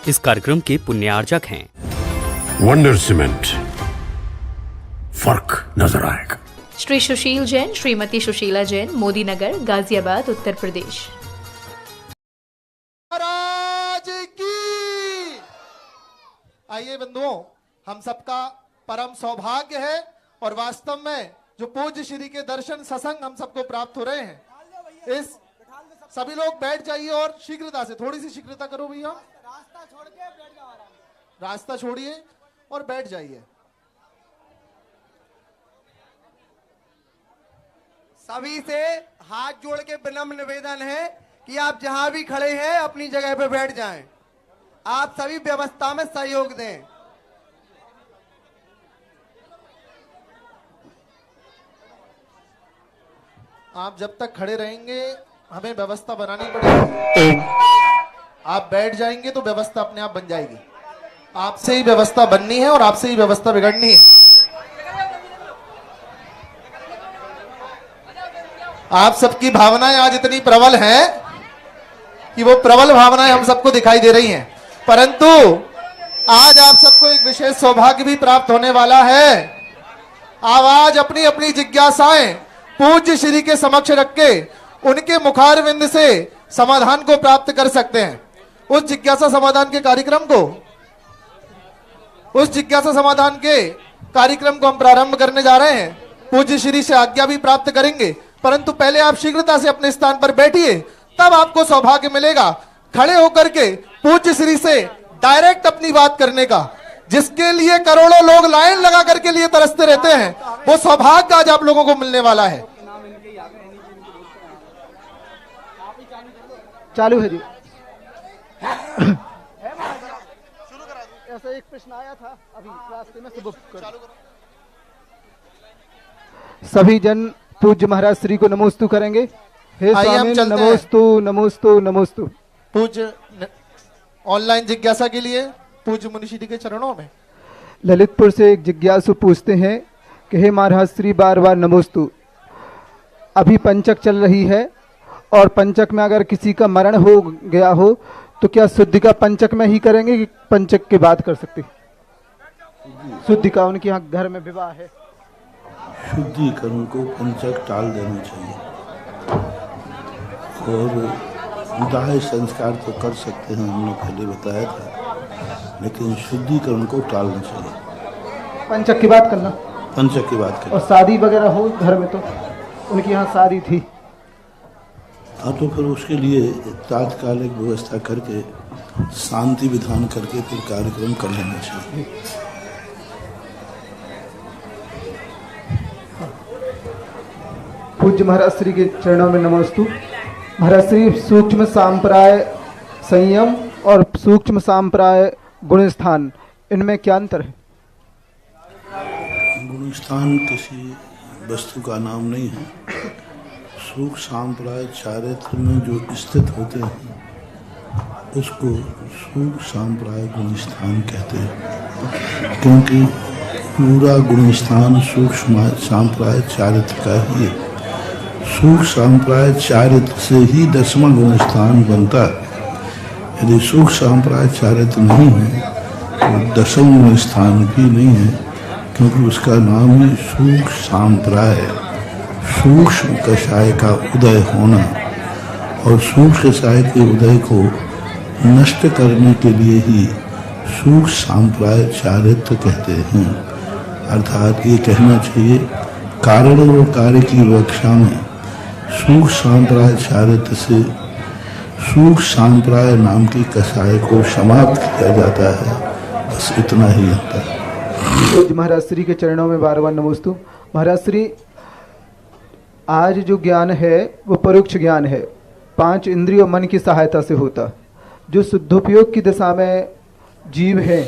इस कार्यक्रम के पुण्यार्जक हैं वंडर सीमेंट, फर्क नजर आएगा। श्री सुशील जैन, श्रीमती सुशीला जैन, मोदी नगर, गाजियाबाद, उत्तर प्रदेश। महाराज की। आइए बंधुओं, हम सबका परम सौभाग्य है और वास्तव में जो पूज्य श्री के दर्शन सत्संग हम सबको प्राप्त हो रहे हैं। इस सभी लोग बैठ जाइए और शीघ्रता से, थोड़ी सी शीघ्रता करो भैया, रास्ता छोड़ के बैठ जाओ, रास्ता छोड़िए और बैठ जाइए। सभी से हाथ जोड़ के विनम्र निवेदन है कि आप जहां भी खड़े हैं अपनी जगह पर बैठ जाएं। आप सभी व्यवस्था में सहयोग दें। आप जब तक खड़े रहेंगे हमें व्यवस्था बनानी पड़ेगी। आप बैठ जाएंगे तो व्यवस्था अपने आप बन जाएगी। आपसे ही व्यवस्था बननी है और आपसे ही व्यवस्था बिगड़नी है। आप सबकी भावनाएं आज इतनी प्रबल हैं कि वो प्रबल भावनाएं हम सबको दिखाई दे रही हैं, परंतु आज आप सबको एक विशेष सौभाग्य भी प्राप्त होने वाला है। आज अपनी अपनी जिज्ञासाएं पूज्य श्री के समक्ष रख के उनके मुखारविंद से समाधान को प्राप्त कर सकते हैं। उस जिज्ञासा समाधान के कार्यक्रम को हम प्रारंभ करने जा रहे हैं। पूज्य श्री से आज्ञा भी प्राप्त करेंगे, परंतु पहले आप शीघ्रता से अपने स्थान पर बैठिए, तब आपको सौभाग्य मिलेगा खड़े होकर के पूज्य श्री से डायरेक्ट अपनी बात करने का, जिसके लिए करोड़ों लोग लाइन लगा करके लिए तरसते रहते हैं। वो सौभाग्य आज आप लोगों को मिलने वाला है। चालू है जी। ऐसा एक प्रश्न आया था अभी रास्ते में, सभी जन पूज्य महाराज श्री को नमोस्तु करेंगे। हे स्वामी, नमोस्तु नमोस्तु नमोस्तु। पूज्य ऑनलाइन जिज्ञासा के लिए पूज्य मुनि श्री के चरणों में। ललितपुर से एक जिज्ञासु पूछते हैं कि हे महाराज श्री, बार बार नमोस्तु। अभी पंचक चल रही है और पंचक में अगर किसी का मरण हो गया हो तो क्या शुद्धि का पंचक में ही करेंगे कि पंचक के बाद कर सकते? शुद्धि का, उनके यहाँ घर में विवाह है। शुद्धिकरण को पंचक टाल देना चाहिए और दाह संस्कार तो कर सकते हैं, हमने पहले बताया था, लेकिन शुद्धिकरण को टालना चाहिए। पंचक की बात करना, पंचक की बात करना। और शादी वगैरह हो घर में, तो उनके यहाँ शादी थी, हाँ, तो फिर उसके लिए तात्कालिक व्यवस्था करके शांति विधान करके फिर कार्यक्रम कर लेना चाहिए। पूज्य महाराज श्री के चरणों में नमोस्तु। महाराज श्री, सूक्ष्म सांप्राय संयम और सूक्ष्म सांप्राय गुण स्थान, इनमें क्या अंतर है? गुण स्थान किसी वस्तु का नाम नहीं है। सूक्ष्म सांप्राय चारित्र में जो स्थित होते हैं उसको सूक्ष्म सांप्राय गुण स्थान कहते हैं, क्योंकि पूरा गुण स्थान सूक्ष्म सांप्राय चारित्र का ही है। सूक्ष्म सांप्राय चारित्र से ही 10वां गुण स्थान बनता है। यदि सूक्ष्म सांप्राय चारित्र नहीं है तो 10वां गुण स्थान भी नहीं है, क्योंकि उसका नाम ही सूक्ष्म सांप्राय है। सूक्ष्म कषाय का उदय होना और सूक्ष्म कषाय के उदय को नष्ट करने के लिए ही सूक्ष्म सांप्राय चारित्र कहते हैं। अर्थात ये कहना चाहिए, कारण और कार्य की विवक्षा में सूक्ष्म सांप्राय चारित्र से सूक्ष्म सांप्राय नाम की कषाय को समाप्त किया जाता है। बस इतना ही अंतर है। महाराज श्री के चरणों में बार बार नमोस्तु। महाराज श्री, आज जो ज्ञान है वो परोक्ष ज्ञान है, 5 इंद्रियों मन की सहायता से होता। जो शुद्धोपयोग की दिशा में जीव है,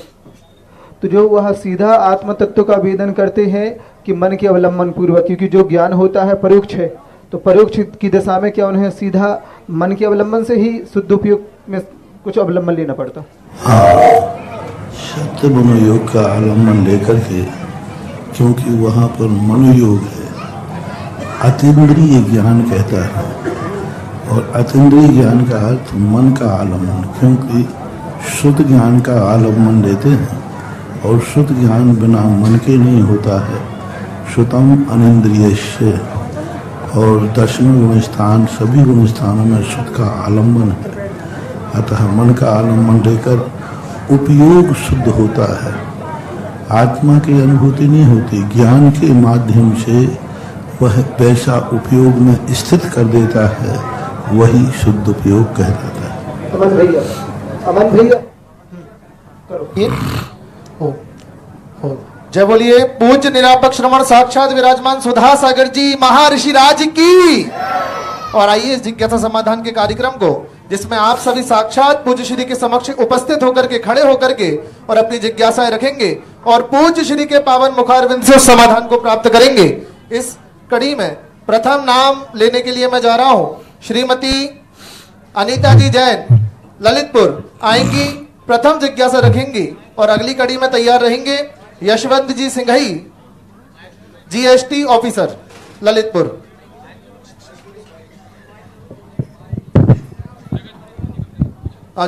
तो जो वह सीधा आत्म तत्व का वेदन करते हैं कि मन के अवलंबन पूर्वक, क्योंकि जो ज्ञान होता है परोक्ष है, तो परोक्ष की दिशा में क्या उन्हें सीधा मन के अवलंबन से ही शुद्धोपयोग में कुछ अवलंबन लेना पड़ता? सत्य मनोयोग का अवलंबन लेकर के, क्योंकि वहाँ पर मनोयोग है। अतीन्द्रिय ज्ञान कहता है, और अतीन्द्रिय ज्ञान का अर्थ मन का आलम्बन, क्योंकि शुद्ध ज्ञान का आलम्बन लेते हैं, और शुद्ध ज्ञान बिना मन के नहीं होता है। श्रुतम अनिंद्रियस्य, और दशम गुण स्थान, सभी गुण स्थानों में शुद्ध का आलम्बन है। अतः मन का आलम्बन लेकर उपयोग शुद्ध होता है। आत्मा की अनुभूति नहीं होती, ज्ञान के माध्यम से वह वैसा उपयोग में स्थित कर देता है, वही शुद्ध उपयोग कहलाता है। अमन भैया हो जय बोलिए पूज्य निरापक श्रवण साक्षात विराजमान सुधा सागर जी महर्षि राज की। और आइए इस जिज्ञासा समाधान के कार्यक्रम को, जिसमें आप सभी साक्षात पूज्य श्री के समक्ष उपस्थित होकर के, खड़े होकर के और अपनी जिज्ञासाएं रखेंगे और पूज्य श्री के पावन मुखारविंद से उस समाधान को प्राप्त करेंगे। इस कड़ी में प्रथम नाम लेने के लिए मैं जा रहा हूं, श्रीमती अनीता जी जैन ललितपुर आएंगी, प्रथम जिज्ञासा रखेंगी। और अगली कड़ी में तैयार रहेंगे यशवंत जी सिंघई, जीएसटी ऑफिसर ललितपुर।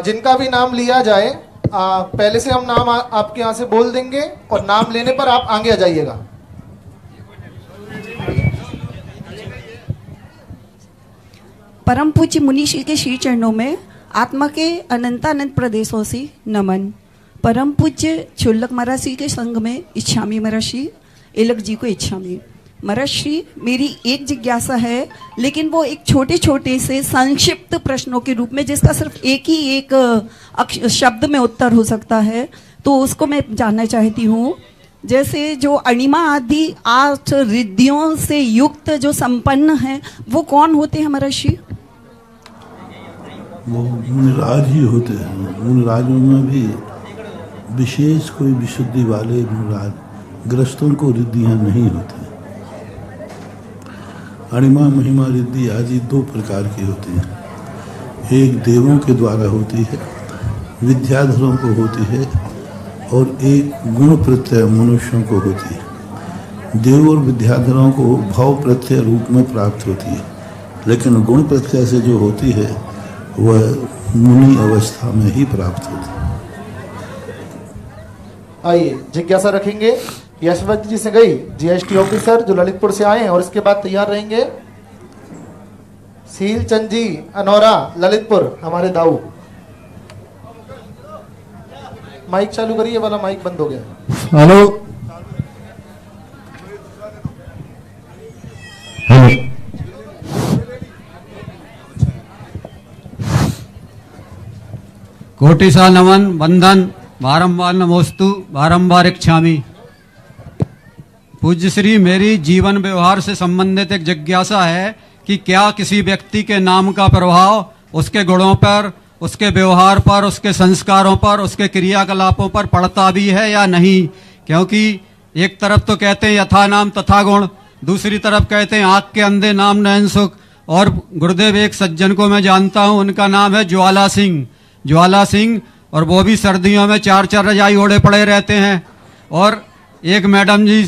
जिनका भी नाम लिया जाए, पहले से हम नाम आपके यहाँ से बोल देंगे और नाम लेने पर आप आगे आ जाइएगा। परम पूज्य मुनीश्री के श्री चरणों में आत्मा के अनंतानंत प्रदेशों से नमन। परम पूज्य क्षुल्लक महाराज श्री के संग में इच्छामी महर्षि एलक जी को इच्छामी। महर्षि, मेरी एक जिज्ञासा है, लेकिन वो एक छोटे छोटे से संक्षिप्त प्रश्नों के रूप में, जिसका सिर्फ एक शब्द में उत्तर हो सकता है, तो उसको मैं जानना चाहती हूँ। जैसे जो अणिमा आदि 8 रिद्धियों से युक्त जो संपन्न है, वो कौन होते हैं महर्षि? वो मुनिराज ही होते हैं। मुनिराजों में भी विशेष कोई विशुद्धि वाले मुनिराज, ग्रस्तों को रिद्धियां नहीं होती। अणिमा महिमा रिद्धि आदि 2 प्रकार की होती हैं। एक देवों के द्वारा होती है, विद्याधरों को होती है, और एक गुण प्रत्यय मनुष्यों को होती है। देव और विद्याधरों को भाव प्रत्यय रूप में प्राप्त होती है, लेकिन गुण प्रत्यय से जो होती है वह मुनि अवस्था में ही प्राप्त होती है। आइए जिज्ञासा रखेंगे यशवंत जी से गई, जीएसटी ऑफिसर जो ललितपुर से आए हैं, और इसके बाद तैयार रहेंगे सील चंद जी अनौरा ललितपुर, हमारे दाऊ। माइक चालू करिए, वाला माइक बंद हो गया। हेलो कोटि सा नमन वंदन बारंबार नमोस्तु बारंबार इच्छामी। पूज्य श्री, मेरी जीवन व्यवहार से संबंधित एक जिज्ञासा है कि क्या किसी व्यक्ति के नाम का प्रभाव उसके गुणों पर, उसके व्यवहार पर, उसके संस्कारों पर, उसके क्रियाकलापों पर पड़ता भी है या नहीं? क्योंकि एक तरफ तो कहते हैं यथा नाम तथा गुण, दूसरी तरफ कहते हैं आँख के अंधे नाम नयन सुख। और गुरुदेव एक सज्जन को मैं जानता हूँ, उनका नाम है ज्वाला सिंह, और वो भी सर्दियों में 4 रजाई ओढ़े पड़े रहते हैं। और एक मैडम जी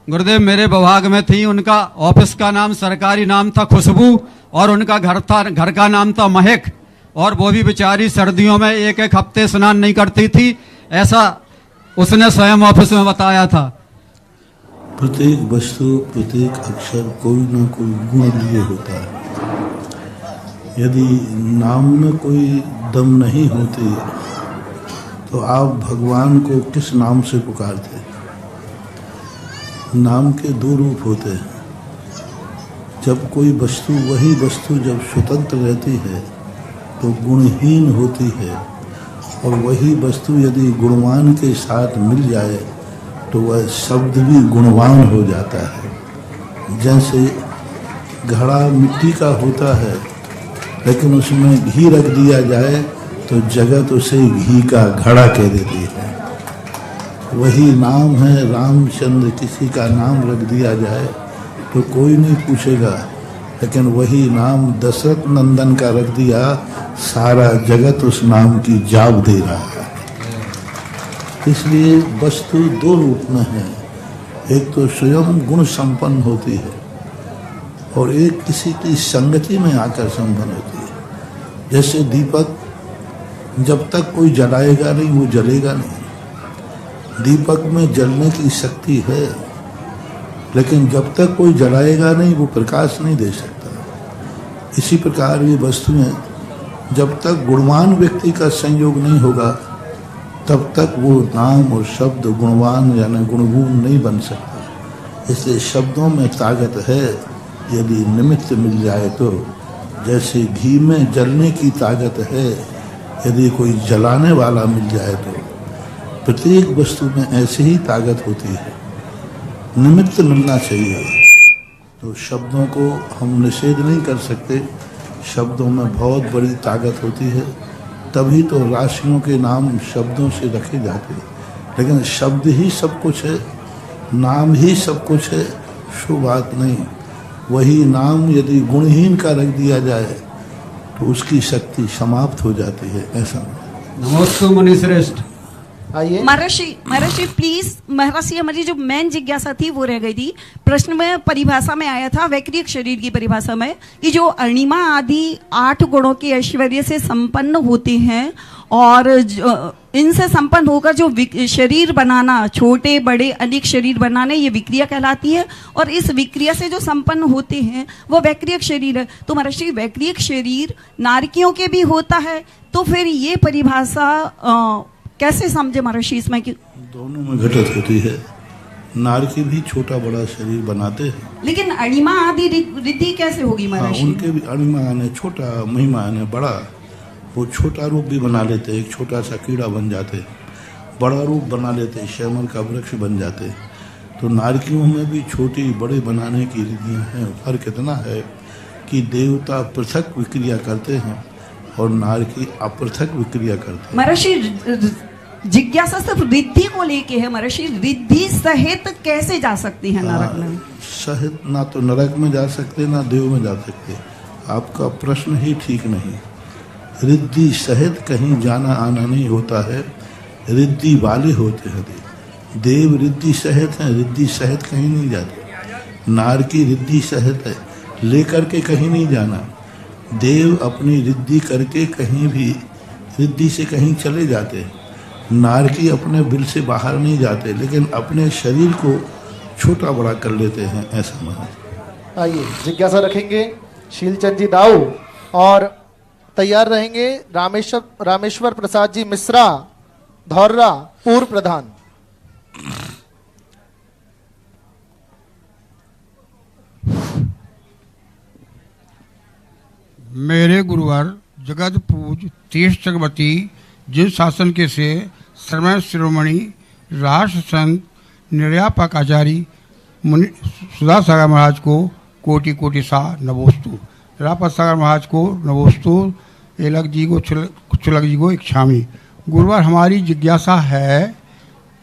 गुरुदेव मेरे विभाग में थी, उनका ऑफिस का नाम, सरकारी नाम था खुशबू, और उनका घर का नाम था महक, और वो भी बेचारी सर्दियों में 1 हफ्ते स्नान नहीं करती थी, ऐसा उसने स्वयं ऑफिस में बताया था। प्रत्येक वस्तु, प्रत्येक अक्षर कोई ना कोई गुण लिए होता है। यदि नाम में कोई दम नहीं होती तो आप भगवान को किस नाम से पुकारते? नाम के 2 रूप होते हैं। जब कोई वस्तु, वही वस्तु जब स्वतंत्र रहती है तो गुणहीन होती है, और वही वस्तु यदि गुणवान के साथ मिल जाए तो वह शब्द भी गुणवान हो जाता है। जैसे घड़ा मिट्टी का होता है, लेकिन उसमें घी रख दिया जाए तो जगत उसे घी का घड़ा कह देती है। वही नाम है रामचंद्र, किसी का नाम रख दिया जाए तो कोई नहीं पूछेगा, लेकिन वही नाम दशरथ नंदन का रख दिया, सारा जगत उस नाम की जाप दे रहा है। इसलिए वस्तु 2 रूप में है, एक तो स्वयं गुण संपन्न होती है, और एक किसी की संगति में आकर संपन्न होती है। जैसे दीपक जब तक कोई जलाएगा नहीं वो जलेगा नहीं। दीपक में जलने की शक्ति है, लेकिन जब तक कोई जलाएगा नहीं वो प्रकाश नहीं दे सकता। इसी प्रकार ये वस्तुएं जब तक गुणवान व्यक्ति का संयोग नहीं होगा तब तक वो नाम और शब्द गुणवान यानी गुणगुण नहीं बन सकता। इसलिए शब्दों में ताकत है यदि निमित्त मिल जाए तो। जैसे घी में जलने की ताकत है यदि कोई जलाने वाला मिल जाए तो। प्रत्येक वस्तु में ऐसी ही ताकत होती है, निमित्त मिलना चाहिए। तो शब्दों को हम निषेध नहीं कर सकते, शब्दों में बहुत बड़ी ताकत होती है, तभी तो राशियों के नाम शब्दों से रखे जाते हैं। लेकिन शब्द ही सब कुछ है, नाम ही सब कुछ है, शो बात नहीं। वही नाम यदि गुणहीन का रख दिया जाए तो उसकी शक्ति समाप्त हो जाती है। ऐसा नमस्ते मुनि श्रेष्ठ। आइए महर्षि प्लीज। महर्षि हमारी जो मेन जिज्ञासा थी वो रह गई थी। प्रश्न में परिभाषा में आया था वैक्रिक शरीर की परिभाषा में कि जो अणिमा आदि 8 गुणों के ऐश्वर्य से संपन्न होते हैं और इनसे संपन्न होकर जो शरीर बनाना, छोटे बड़े अनेक शरीर बनाने, ये विक्रिया कहलाती है। और इस विक्रिया से जो संपन्न होते हैं वो वैक्रिक शरीर है। तो महर्षि वैक्रिक शरीर नारकियों के भी होता है, तो फिर ये परिभाषा कैसे समझे महर्षि इसमें कि दोनों में घटित होती है। नारकी भी छोटा बड़ा शरीर बनाते हैं, लेकिन अणिमा आदि रिद्धि कैसे होगी महर्षि? उनके भी अणिमा आने छोटा, महिमा आने बड़ा। वो छोटा रूप भी बना लेते, एक छोटा सा कीड़ा बन जाते, बड़ा रूप बना लेते, श्यामल का वृक्ष बन जाते। तो नारकियों में भी छोटी बड़े बनाने की रिद्धियाँ हैं। फर्क इतना है कि देवता पृथक विक्रिया करते हैं और नारकी अपृथक विक्रिया करते हैं। महर्षि जिज्ञासा सिर्फ रिद्धि को लेके है महर्षि, रिद्धि सहित कैसे जा सकती है नरक में? सहित ना तो नरक में जा सकते ना देव में जा सकते। आपका प्रश्न ही ठीक नहीं। रिद्धि सहित कहीं जाना आना नहीं होता है, रिद्धि वाले होते हैं। देव रिद्धि सहित हैं, रिद्धि सहित कहीं नहीं जाते। नार की रिद्धि सहित है, लेकर के कहीं नहीं जाना। देव अपनी रिद्धि करके कहीं भी रिद्धि से कहीं चले जाते हैं। नार की अपने बिल से बाहर नहीं जाते, लेकिन अपने शरीर को छोटा बड़ा कर लेते हैं। ऐसा महर्षि। आइए जिज्ञासा रखेंगे शीलचंद जी दाऊ और तैयार रहेंगे रामेश्वर प्रसाद जी मिश्रा धौर्रा पूर्व प्रधान। मेरे गुरुवर जगत पूज तीर्थ चक्रवर्ती जिन शासन के से समय शिरोमणि राष्ट्र संत निर्यापक आचार्य मुनि सुधा सागर महाराज को कोटि कोटि सा नमोस्तु। रापत सागर महाराज को नमोस्तु। एलक जी को चुलक जी को इच्छामी। गुरुवर हमारी जिज्ञासा है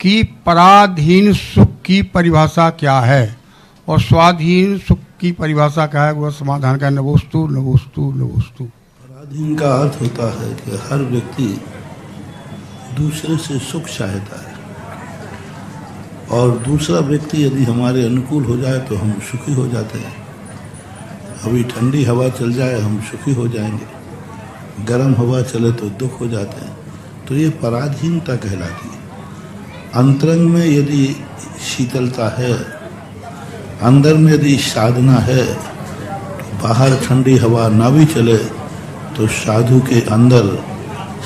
कि पराधीन सुख की परिभाषा क्या है और स्वाधीन सुख की परिभाषा क्या है? गुरुवर समाधान का नमोस्तु नमोस्तु नमोस्तु। पराधीन का अर्थ होता है कि हर व्यक्ति दूसरे से सुख चाहता है और दूसरा व्यक्ति यदि हमारे अनुकूल हो जाए तो हम सुखी हो जाते हैं। अभी ठंडी हवा चल जाए हम सुखी हो जाएंगे, गर्म हवा चले तो दुख हो जाते हैं। तो ये पराधीनता कहलाती है। अंतरंग में यदि शीतलता है, अंदर में यदि साधना है, तो बाहर ठंडी हवा ना भी चले तो साधु के अंदर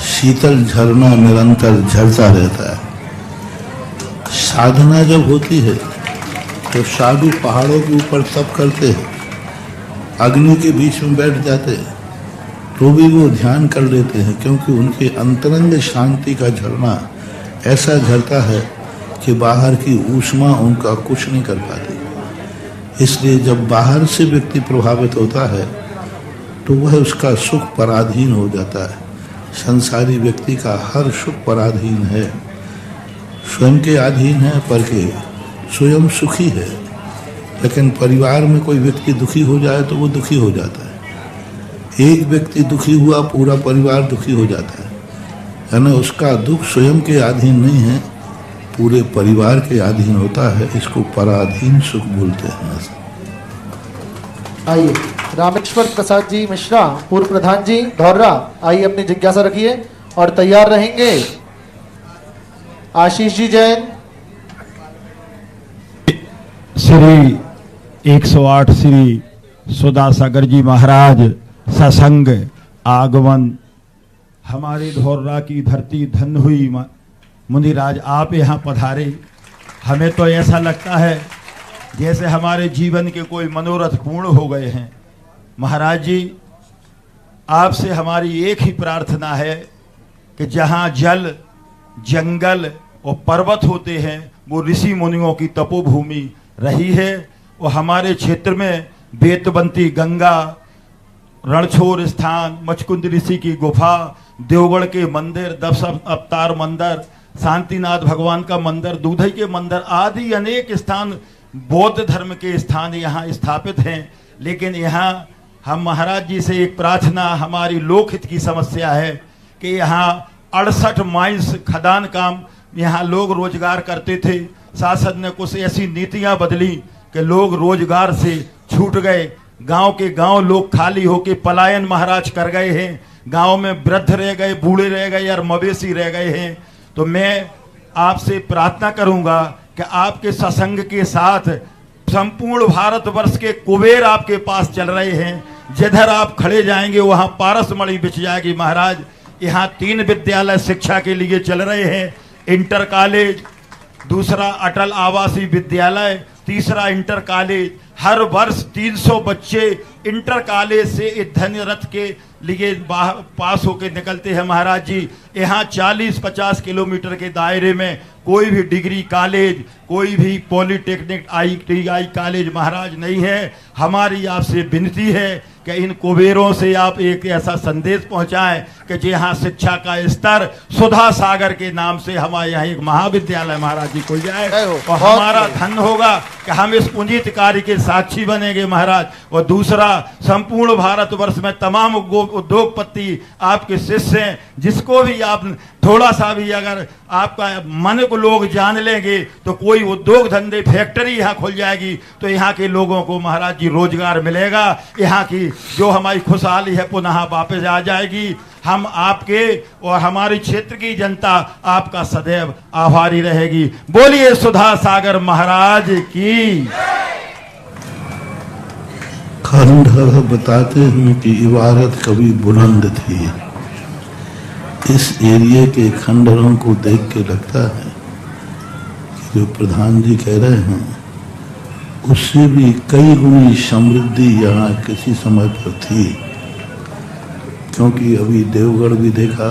शीतल झरना निरंतर झरता रहता है। साधना जब होती है तो साधु पहाड़ों के ऊपर तप करते हैं, अग्नि के बीच में बैठ जाते हैं तो भी वो ध्यान कर लेते हैं, क्योंकि उनके अंतरंग शांति का झरना ऐसा झरता है कि बाहर की ऊष्मा उनका कुछ नहीं कर पाती। इसलिए जब बाहर से व्यक्ति प्रभावित होता है तो वह उसका सुख पराधीन हो जाता है। संसारी व्यक्ति का हर सुख पराधीन है, स्वयं के अधीन है, पर के स्वयं सुखी है। लेकिन परिवार में कोई व्यक्ति दुखी हो जाए तो वो दुखी हो जाता है। एक व्यक्ति दुखी हुआ पूरा परिवार दुखी हो जाता है, यानी उसका दुख स्वयं के अधीन नहीं है, पूरे परिवार के अधीन होता है। इसको पराधीन सुख बोलते हैं। आइए रामेश्वर प्रसाद जी मिश्रा पूर्व प्रधान जी धौर्रा, आइए अपनी जिज्ञासा रखिए और तैयार रहेंगे आशीष जी जैन। श्री 108 श्री सुधा सागर जी महाराज सत्संग आगमन। हमारी धोर्रा की धरती धन हुई मुनिराज, आप यहाँ पधारे। हमें तो ऐसा लगता है जैसे हमारे जीवन के कोई मनोरथ पूर्ण हो गए हैं। महाराज जी, आपसे हमारी एक ही प्रार्थना है कि जहाँ जल जंगल और पर्वत होते हैं वो ऋषि मुनियों की तपोभूमि रही है, और हमारे क्षेत्र में बेतबंती गंगा, रणछोड़ स्थान, मचकुंद ऋषि की गुफा, देवगढ़ के मंदिर, 10 अवतार मंदिर, शांतिनाथ भगवान का मंदिर, दूधई के मंदिर आदि अनेक स्थान बौद्ध धर्म के स्थान यहाँ स्थापित हैं। लेकिन यहाँ हम महाराज जी से एक प्रार्थना, हमारी लोकहित की समस्या है कि यहाँ 68 माइंस खदान काम यहाँ लोग रोजगार करते थे। शासन ने कुछ ऐसी नीतियाँ बदली कि लोग रोजगार से छूट गए। गांव के गांव लोग खाली होके पलायन महाराज कर गए हैं। गांव में वृद्ध रह गए, बूढ़े रह गए और मवेशी रह गए हैं। तो मैं आपसे प्रार्थना करूंगा कि आपके सत्संग के साथ संपूर्ण भारतवर्ष के कुबेर आपके पास चल रहे हैं। जिधर आप खड़े जाएंगे वहां पारसमणि बिछ जाएगी महाराज। यहाँ 3 विद्यालय शिक्षा के लिए चल रहे हैं, इंटर कॉलेज, दूसरा अटल आवासीय विद्यालय, तीसरा इंटर कॉलेज। हर वर्ष 300 बच्चे इंटर कॉलेज से ईंधन रथ के लिए पास होकर निकलते हैं महाराज जी। यहाँ 40-50 किलोमीटर के दायरे में कोई भी डिग्री कॉलेज, कोई भी पॉलिटेक्निक ITI कॉलेज महाराज नहीं है। हमारी आपसे विनती है कि इन कुबेरों से आप एक ऐसा संदेश पहुंचाएं कि जहाँ शिक्षा का स्तर सुधा सागर के नाम से हमारे यहाँ एक महाविद्यालय महाराज जी खुल जाए, और हमारा धन होगा कि हम इस पुंजित कार्य के साक्षी बनेंगे महाराज। और दूसरा, संपूर्ण भारतवर्ष में तमाम उद्योगपति आपके शिष्य हैं। जिसको भी आप थोड़ा सा भी अगर आपका मन को लोग जान लेंगे तो कोई उद्योग धंधे फैक्ट्री यहाँ खुल जाएगी, तो यहाँ के लोगों को महाराज जी रोजगार मिलेगा। यहाँ की जो हमारी खुशहाली है पुनः वापस आ जाएगी। हम आपके और हमारे क्षेत्र की जनता आपका सदैव आभारी रहेगी। बोलिए सुधा सागर महाराज की। खंडहर बताते हैं कि इबारत कभी बुलंद थी। इस एरिया के खंडहरों को देख के लगता है कि जो प्रधान जी कह रहे हैं उससे भी कई गुनी समृद्धि यहाँ किसी समय पर थी। क्योंकि अभी देवगढ़ भी देखा,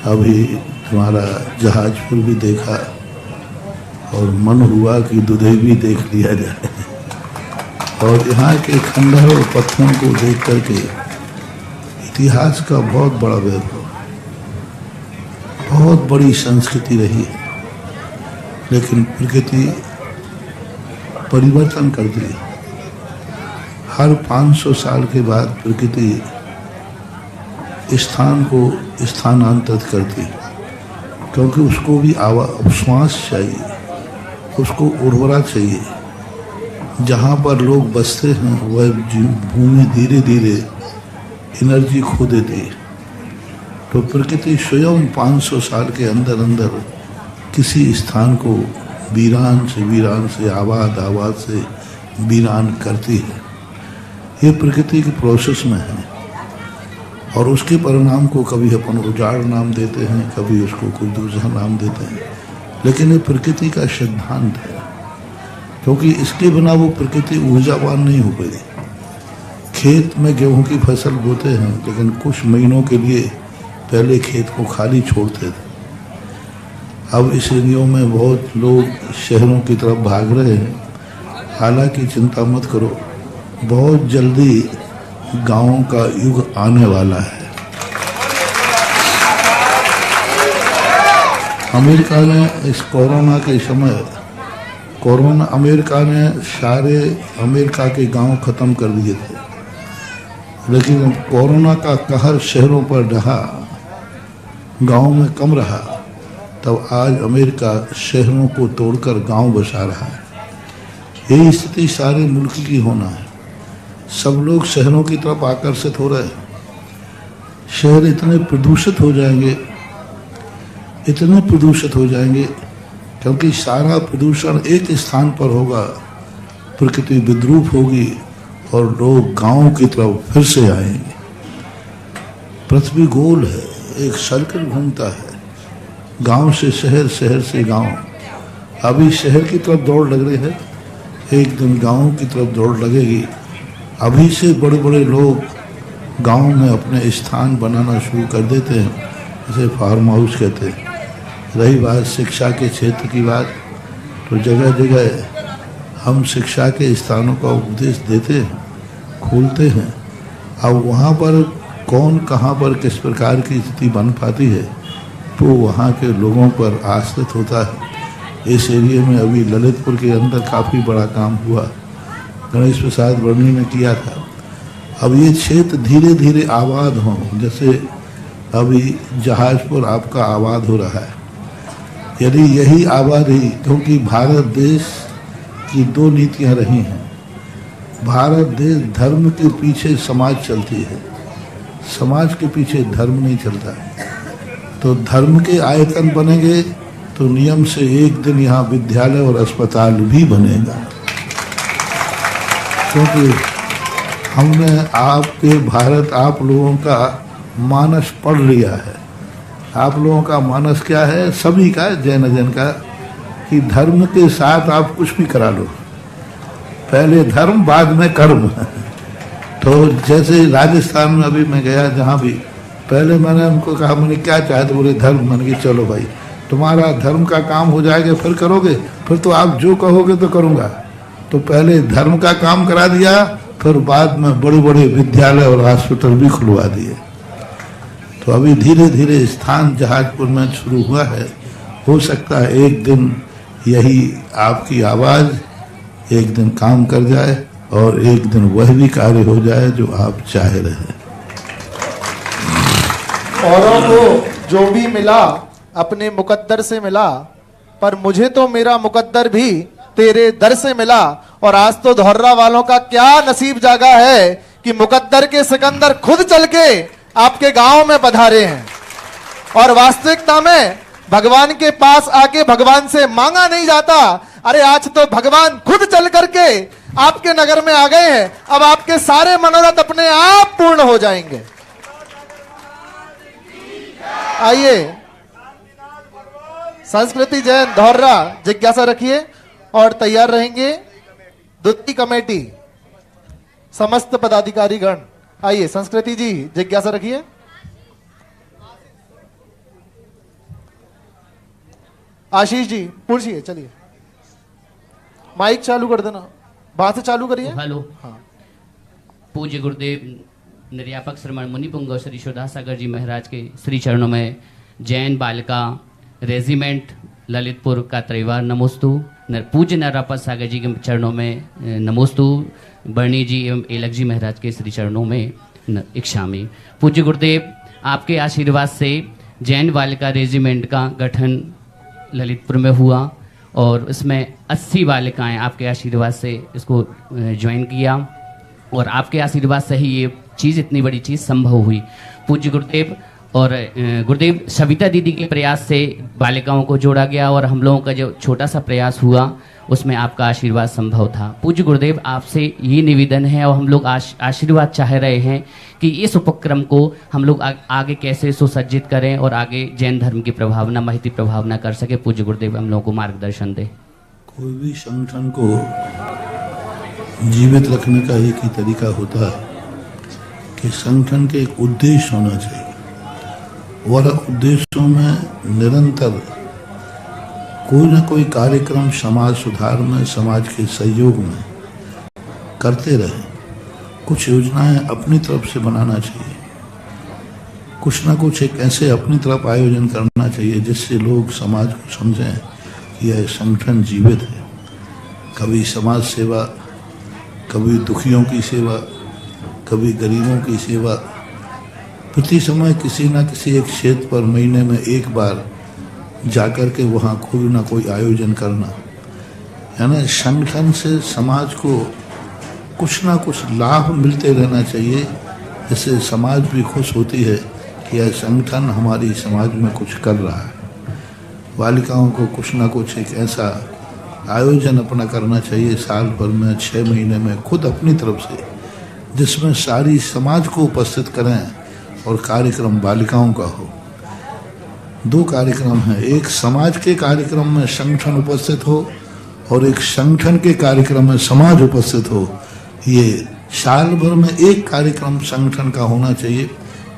अभी तुम्हारा जहाजपुर भी देखा, और मन हुआ कि दुधई भी देख लिया जाए। और यहाँ के खंडहर और पत्थरों को देख करके इतिहास का बहुत बड़ा वैभव, बहुत बड़ी संस्कृति रही है। लेकिन प्रकृति परिवर्तन करती है। हर 500 साल के बाद प्रकृति स्थान को स्थानांतरित करती, क्योंकि उसको भी श्वास चाहिए, उसको उर्वरा चाहिए। जहाँ पर लोग बसते हैं वह भूमि धीरे धीरे एनर्जी खो देती है। तो प्रकृति स्वयं 500 साल के अंदर अंदर किसी स्थान को वीरान से आबाद से वीरान करती है। ये प्रकृति की प्रोसेस में है, और उसके परिणाम को कभी अपन उजाड़ नाम देते हैं, कभी उसको कोई दूसरा नाम देते हैं। लेकिन ये प्रकृति का सिद्धांत है, क्योंकि इसके बिना वो प्रकृति ऊर्जावान नहीं हो गई। खेत में गेहूं की फसल बोते हैं, लेकिन कुछ महीनों के लिए पहले खेत को खाली छोड़ते थे। अब इस एरिया में बहुत लोग शहरों की तरफ भाग रहे हैं। हालांकि चिंता मत करो, बहुत जल्दी गांवों का युग आने वाला है। अमेरिका ने इस कोरोना के समय अमेरिका ने सारे अमेरिका के गांव खत्म कर दिए थे, लेकिन कोरोना का कहर शहरों पर रहा, गांव में कम रहा। तब आज अमेरिका शहरों को तोड़कर गांव बसा रहा है। यही स्थिति सारे मुल्क की होना है। सब लोग शहरों की तरफ आकर्षित हो रहे हैं। शहर इतने प्रदूषित हो जाएंगे, इतने प्रदूषित हो जाएंगे, क्योंकि सारा प्रदूषण एक स्थान पर होगा, प्रकृति विद्रूप होगी और लोग गांव की तरफ फिर से आएंगे। पृथ्वी गोल है, एक सर्कल घूमता है, गांव से शहर, शहर से गांव। अभी शहर की तरफ दौड़ लग रही है, एक दिन गांव की तरफ दौड़ लगेगी। अभी से बड़े बड़े लोग गांव में अपने स्थान बनाना शुरू कर देते हैं, जैसे फार्म हाउस कहते हैं। रही बात शिक्षा के क्षेत्र की बात, तो जगह जगह हम शिक्षा के स्थानों का उपदेश देते हैं, खोलते हैं। अब वहाँ पर कौन कहाँ पर किस प्रकार की स्थिति बन पाती है तो वहाँ के लोगों पर आश्रित होता है। इस एरिया में अभी ललितपुर के अंदर काफ़ी बड़ा काम हुआ, गणेश प्रसाद वर्णी ने किया था। अब ये क्षेत्र धीरे धीरे आबाद हों, जैसे अभी जहाजपुर आपका आबाद हो रहा है। यदि यही आबादी, क्योंकि भारत देश की दो नीतियां रही हैं। भारत देश धर्म के पीछे समाज चलती है, समाज के पीछे धर्म नहीं चलता। तो धर्म के आयतन बनेंगे तो नियम से एक दिन यहाँ विद्यालय और अस्पताल भी बनेगा, क्योंकि हमने आपके भारत, आप लोगों का मानस पढ़ लिया है। आप लोगों का मानस क्या है, सभी का, जैन जन का, कि धर्म के साथ आप कुछ भी करा लो, पहले धर्म बाद में कर्म। तो जैसे राजस्थान में अभी मैं गया, जहाँ भी पहले मैंने उनको कहा, मैंने क्या चाहते, बोले धर्म। मैंने कहा चलो भाई, तुम्हारा धर्म का काम हो जाएगा, फिर करोगे, फिर तो आप जो कहोगे तो करूँगा। तो पहले धर्म का काम करा दिया, फिर बाद में बड़े बड़े विद्यालय और हॉस्पिटल भी खुलवा दिए। तो अभी धीरे धीरे स्थान जहाजपुर में शुरू हुआ है। हो सकता है एक दिन यही आपकी आवाज़ एक दिन काम कर जाए और एक दिन वह भी कार्य हो जाए जो आप चाह रहे हैं। औरों को जो भी मिला अपने मुकद्दर से मिला, पर मुझे तो मेरा मुकद्दर भी तेरे दर से मिला। और आज तो धौर्रा वालों का क्या नसीब जागा है कि मुकद्दर के सिकंदर खुद चल के आपके गांव में पधारे हैं। और वास्तविकता में भगवान के पास आके भगवान से मांगा नहीं जाता। अरे आज तो भगवान खुद चल करके आपके नगर में आ गए हैं। अब आपके सारे मनोरथ अपने आप पूर्ण हो जाएंगे। आइए, संस्कृति जैन धौर्रा जिज्ञासा रखिए और तैयार रहेंगे द्वितीय कमेटी समस्त पदाधिकारी गण। आइए संस्कृति जी जिज्ञासा रखिए। आशीष जी पूछिए, चलिए माइक चालू कर देना, बात से चालू करिए। हेलो। हाँ। पूज्य गुरुदेव निर्यापक श्रमण मुनि पुंगव श्री सुदास सागर जी महाराज के श्री चरणों में जैन बालिका रेजिमेंट ललितपुर का त्रिवार नमोस्तु। पूज्य नरापत सागर जी के चरणों में नमोस्तु। बर्णी जी एवं एलक जी महाराज के श्री चरणों में इक्षामी। पूज्य गुरुदेव आपके आशीर्वाद से जैन बालिका रेजिमेंट का गठन ललितपुर में हुआ और इसमें 80 बालिकाएं आपके आशीर्वाद से इसको ज्वाइन किया और आपके आशीर्वाद से ही ये चीज़, इतनी बड़ी चीज़ संभव हुई। पूज्य गुरुदेव और गुरुदेव सविता दीदी के प्रयास से बालिकाओं को जोड़ा गया और हम लोगों का जो छोटा सा प्रयास हुआ उसमें आपका आशीर्वाद संभव था। पूज्य गुरुदेव आपसे ये निवेदन है और हम लोग आशीर्वाद चाह रहे हैं कि इस उपक्रम को हम लोग आगे कैसे सुसज्जित करें और आगे जैन धर्म की प्रभावना, महती प्रभावना कर सके। पूज्य गुरुदेव हम लोगों को मार्गदर्शन दे। कोई भी संगठन को जीवित रखने का एक ही तरीका होता है कि संगठन के एक उद्देश्य होना चाहिए और उद्देश्यों में निरंतर कोई ना कोई कार्यक्रम समाज सुधार में, समाज के सहयोग में करते रहे। कुछ योजनाएं अपनी तरफ से बनाना चाहिए, कुछ ना कुछ एक ऐसे अपनी तरफ आयोजन करना चाहिए जिससे लोग समाज को समझें कि यह संगठन जीवित है। कभी समाज सेवा, कभी दुखियों की सेवा, कभी गरीबों की सेवा। प्रति समय किसी न किसी एक क्षेत्र पर महीने में एक बार जाकर के वहाँ कोई ना कोई आयोजन करना, यानी संगठन से समाज को कुछ ना कुछ लाभ मिलते रहना चाहिए, जिससे समाज भी खुश होती है कि यह संगठन हमारी समाज में कुछ कर रहा है। बालिकाओं को कुछ ना कुछ एक ऐसा आयोजन अपना करना चाहिए साल भर में, 6 महीने में, खुद अपनी तरफ से, जिसमें सारी समाज को उपस्थित करें और कार्यक्रम बालिकाओं का हो। 2 कार्यक्रम हैं, एक समाज के कार्यक्रम में संगठन उपस्थित हो और एक संगठन के कार्यक्रम में समाज उपस्थित हो। ये साल भर में एक कार्यक्रम संगठन का होना चाहिए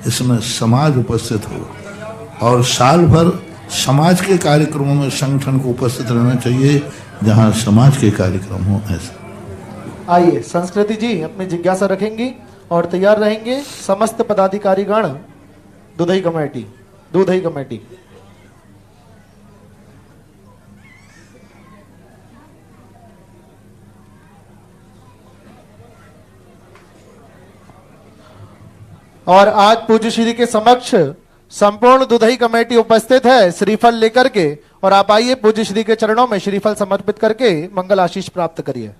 जिसमें समाज उपस्थित हो और साल भर समाज के कार्यक्रमों में संगठन को उपस्थित रहना चाहिए जहां समाज के कार्यक्रम हो। ऐसा आइए संस्कृति जी अपनी जिज्ञासा रखेंगी और तैयार रहेंगे समस्त पदाधिकारीगण दुधई कमेटी। और आज पूज्य श्री के समक्ष संपूर्ण दुधई कमेटी उपस्थित है श्रीफल लेकर के, और आप आइए पूज्य श्री के चरणों में श्रीफल समर्पित करके मंगल आशीष प्राप्त करिए।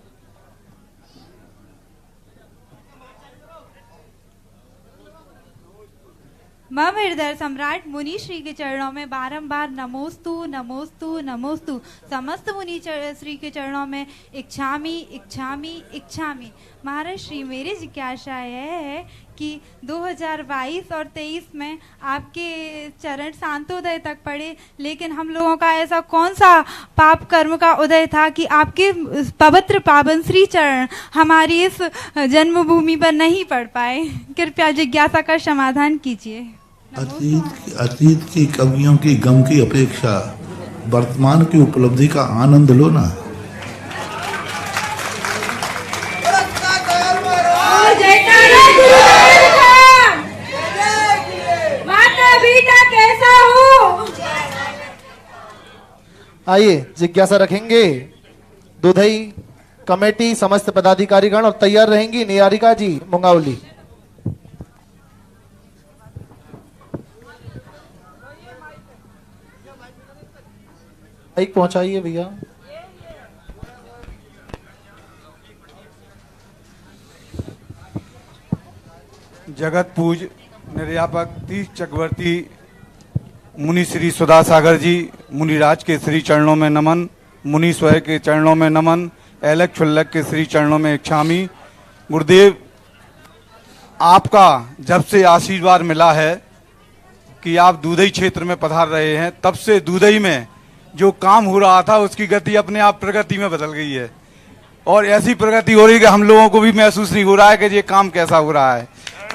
मम हृदय सम्राट मुनि श्री के चरणों में बारंबार नमोस्तु नमोस्तु नमोस्तु। समस्त मुनि श्री के चरणों में इच्छामि इच्छामि इच्छामि। महाराज श्री, मेरी जिज्ञासा यह है कि 2022 और 23 में आपके चरण शांतोदय तक पड़े, लेकिन हम लोगों का ऐसा कौन सा पाप कर्म का उदय था कि आपके पवित्र पावन श्री चरण हमारी इस जन्मभूमि पर नहीं पड़ पाए? कृपया जिज्ञासा का समाधान कीजिए। अतीत की कवियों की गम की अपेक्षा वर्तमान की उपलब्धि का आनंद लो ना। आइए जिज्ञासा रखेंगे दुधई कमेटी समस्त पदाधिकारीगण और तैयार रहेंगी निहारिका जी मुंगावली। एक पहुंचाइए भैया। जगत पूज निर्यापक 30 चक्रवर्ती मुनि श्री सुधा सागर जी मुनिराज के श्री चरणों में नमन, मुनि स्वयं के चरणों में नमन, ऐलक छुल्लक के श्री चरणों में इच्छामी। गुरुदेव, आपका जब से आशीर्वाद मिला है कि आप दुधई क्षेत्र में पधार रहे हैं, तब से दुधई में जो काम हो रहा था उसकी गति अपने आप प्रगति में बदल गई है, और ऐसी प्रगति हो रही है कि हम लोगों को भी महसूस नहीं हो रहा है कि ये काम कैसा हो रहा है।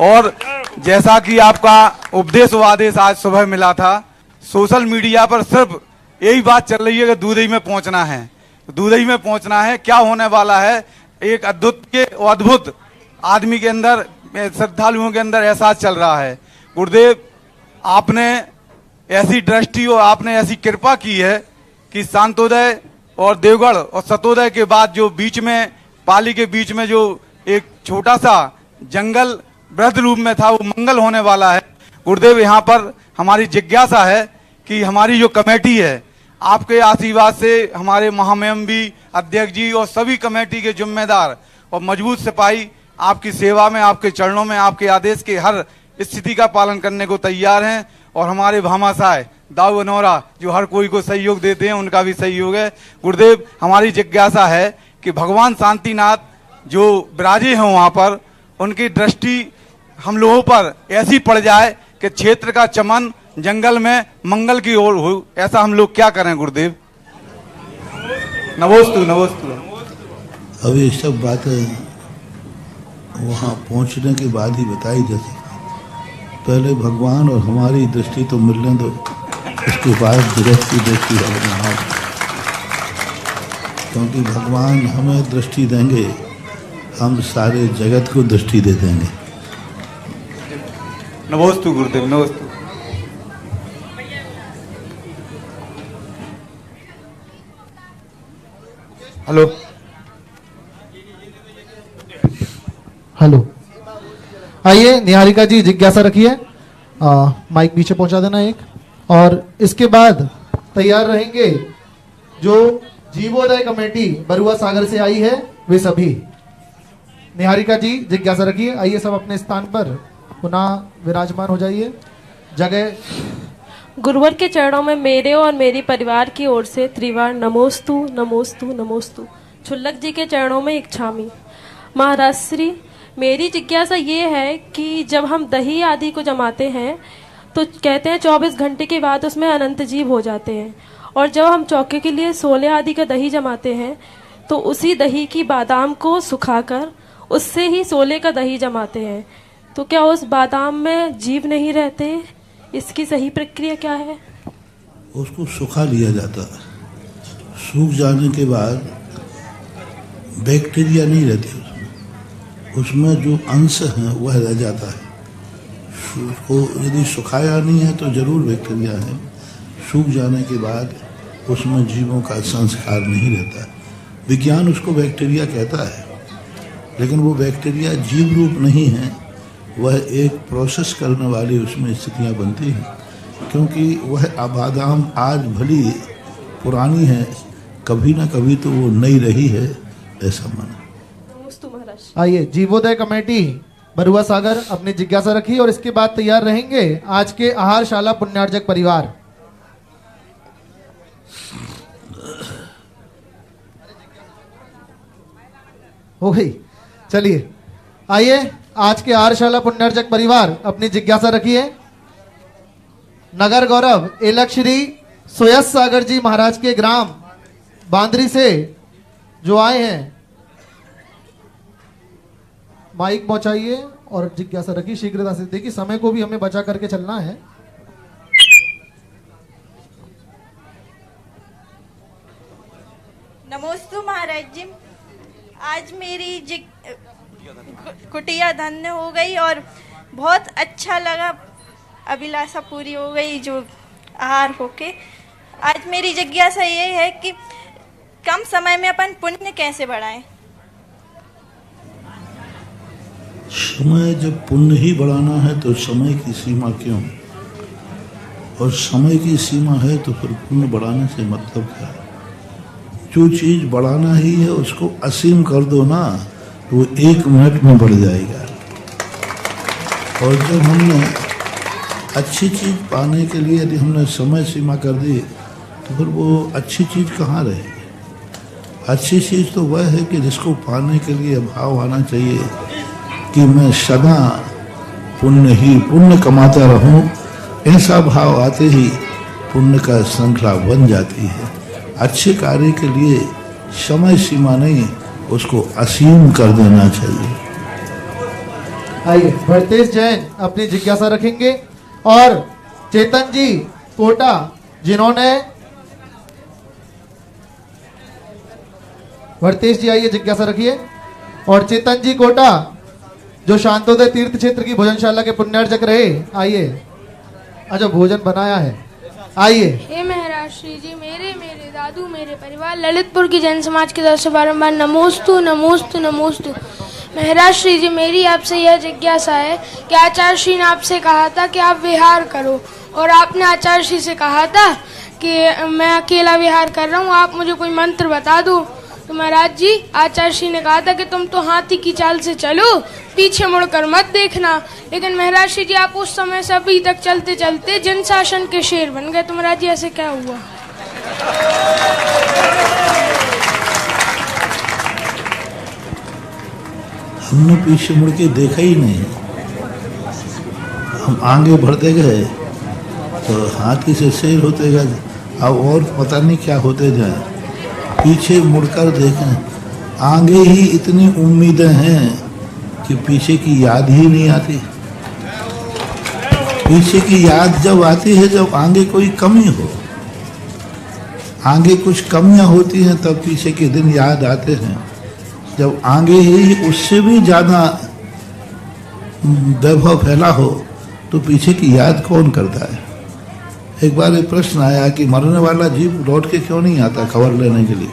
और जैसा कि आपका उपदेश व आदेश आज सुबह मिला था, सोशल मीडिया पर सिर्फ यही बात चल रही है कि दुधई में पहुंचना है, दुधई में पहुंचना है। क्या होने वाला है? एक अद्भुत आदमी के अंदर, श्रद्धालुओं के अंदर एहसास चल रहा है। गुरुदेव, आपने ऐसी दृष्टि और आपने ऐसी कृपा की है कि शांतोदय और देवगढ़ और सतोदय के बाद जो बीच में पाली के बीच में जो एक छोटा सा जंगल वृद्ध रूप में था, वो मंगल होने वाला है। गुरुदेव, यहाँ पर हमारी जिज्ञासा है कि हमारी जो कमेटी है, आपके आशीर्वाद से हमारे महामहिम भी, अध्यक्ष जी और सभी कमेटी के जिम्मेदार और मजबूत सिपाही आपकी सेवा में, आपके चरणों में, आपके आदेश के हर स्थिति का पालन करने को तैयार हैं। और हमारे भामाशाह दाऊ अनोरा जो हर कोई को सहयोग देते हैं, उनका भी सहयोग है। गुरुदेव, हमारी जिज्ञासा है कि भगवान शांतिनाथ जो विराजे हैं वहाँ पर, उनकी दृष्टि हम लोगों पर ऐसी पड़ जाए कि क्षेत्र का चमन जंगल में मंगल की ओर हो। ऐसा हम लोग क्या करें गुरुदेव? नमोस्तु नमोस्तु। अब ये सब बातें वहाँ पहुँचने के बाद ही बताई जा सकती। पहले भगवान और हमारी दृष्टि तो मिलने दो, उसके बाद गृहस्थ की दृष्टि है, क्योंकि भगवान हमें दृष्टि देंगे, हम सारे जगत को दृष्टि दे देंगे। नमोस्तु गुरुदेव, नमोस्तु। हेलो हेलो, आइए निहारिका जी जिज्ञासा रखिए, माइक पीछे पहुंचा देना एक। और इसके बाद तैयार रहेंगे जो जीवोदय कमेटी बरुआ सागर से आई है, वे सभी। निहारिका जी जिज्ञासा रखिए, आइए सब अपने स्थान पर पुनः विराजमान हो जाइए। जगह। गुरुवर के चरणों में मेरे और मेरी परिवार की ओर से त्रिवार नमोस्तु नमोस्तु नमोस्तु। छुल्लक जी के चरणों में इच्छामी। महाराज श्री, मेरी जिज्ञासा ये है कि जब हम दही आदि को जमाते हैं तो कहते हैं 24 घंटे के बाद उसमें अनंत जीव हो जाते हैं, और जब हम चौके के लिए 16 आदि का दही जमाते हैं तो उसी दही की बादाम को सुखाकर उससे ही 16 का दही जमाते हैं, तो क्या उस बादाम में जीव नहीं रहते? इसकी सही प्रक्रिया क्या है? उसको सुखा लिया जाता है। सूख जाने के बाद बैक्टीरिया नहीं रहती उसमें जो अंश है वह रह जाता है। उसको यदि सुखाया नहीं है तो जरूर बैक्टीरिया है। सूख जाने के बाद उसमें जीवों का संस्कार नहीं रहता। विज्ञान उसको बैक्टीरिया कहता है, लेकिन वो बैक्टीरिया जीव रूप नहीं है, वह एक प्रोसेस करने वाली उसमें स्थितियाँ बनती हैं, क्योंकि वह बादाम आज भली पुरानी है, कभी ना कभी तो वो नई रही है, ऐसा माना। आइए, जीवोदय कमेटी बरुआ सागर अपनी जिज्ञासा रखी और इसके बाद तैयार रहेंगे आज के आहारशाला पुण्यार्जक परिवार। हो गई, चलिए आइए, आज के आहारशाला पुण्यार्जक परिवार अपनी जिज्ञासा रखिए। नगर गौरव एलक श्री सोयस सागर जी महाराज के ग्राम बांदरी से जो आए हैं, माइक पहुंचाइए और जिज्ञासा रखिए शीघ्रता से। देखिए समय को भी हमें बचा करके चलना है। नमोस्तु महाराज जी, आज मेरी कुटिया धन्य हो गई और बहुत अच्छा लगा, अभिलाषा पूरी हो गई जो आहार होके। आज मेरी जिज्ञासा ये है कि कम समय में अपन पुण्य कैसे बढ़ाएं? समय जब पुण्य ही बढ़ाना है तो समय की सीमा क्यों? और समय की सीमा है तो फिर पुण्य बढ़ाने से मतलब क्या है? जो चीज बढ़ाना ही है उसको असीम कर दो ना, तो वो 1 मिनट में बढ़ जाएगा। और जब हमने अच्छी चीज पाने के लिए यदि हमने समय सीमा कर दी तो फिर वो अच्छी चीज कहाँ रहेगी? अच्छी चीज तो वह है कि जिसको पाने के लिए भाव आना चाहिए कि मैं सदा पुण्य कमाता रहूं। ऐसा भाव आते ही पुण्य का श्रृंखला बन जाती है। अच्छे कार्य के लिए समय सीमा नहीं, उसको असीम कर देना चाहिए। आइए, भरतेश जैन अपनी जिज्ञासा रखेंगे और चेतन जी कोटा जिन्होंने, भरतेश जी आइए जिज्ञासा रखिए, और चेतन जी कोटा जो शांतोदय तीर्थ क्षेत्र की भोजनशाला के पुण्यार्जक रहे, आइए। अच्छा, भोजन बनाया है, आइए। हे महाराज श्री जी, मेरे दादू मेरे परिवार ललितपुर की जैन समाज की तरफ से बारंबार नमोस्तु नमोस्तु नमोस्तु। महाराज श्री जी, मेरी आपसे यह जिज्ञासा है कि आचार्य श्री ने आपसे कहा था कि आप विहार करो, और आपने आचार्य श्री से कहा था कि मैं अकेला विहार कर रहा हूँ, आप मुझे कोई मंत्र बता दो। तो महाराज जी, आचार्य श्री ने कहा था कि तुम तो हाथी की चाल से चलो, पीछे मुड़कर मत देखना। लेकिन महाराज श्री जी, आप उस समय से अभी तक चलते चलते जन शासन के शेर बन गए। तो महाराज जी, ऐसे क्या हुआ? हमने पीछे मुड़ के देखा ही नहीं, हम आगे बढ़ते गए तो हाथी से शेर होते गए, अब और पता नहीं क्या होते जाए। पीछे मुड़कर देखें, आगे ही इतनी उम्मीदें हैं कि पीछे की याद ही नहीं आती। पीछे की याद जब आती है जब आगे कोई कमी हो, आगे कुछ कमियां होती हैं तब पीछे के दिन याद आते हैं। जब आगे ही उससे भी ज्यादा वैभव फैला हो तो पीछे की याद कौन करता है? एक बार एक प्रश्न आया कि मरने वाला जीव लौट के क्यों नहीं आता खबर लेने के लिए?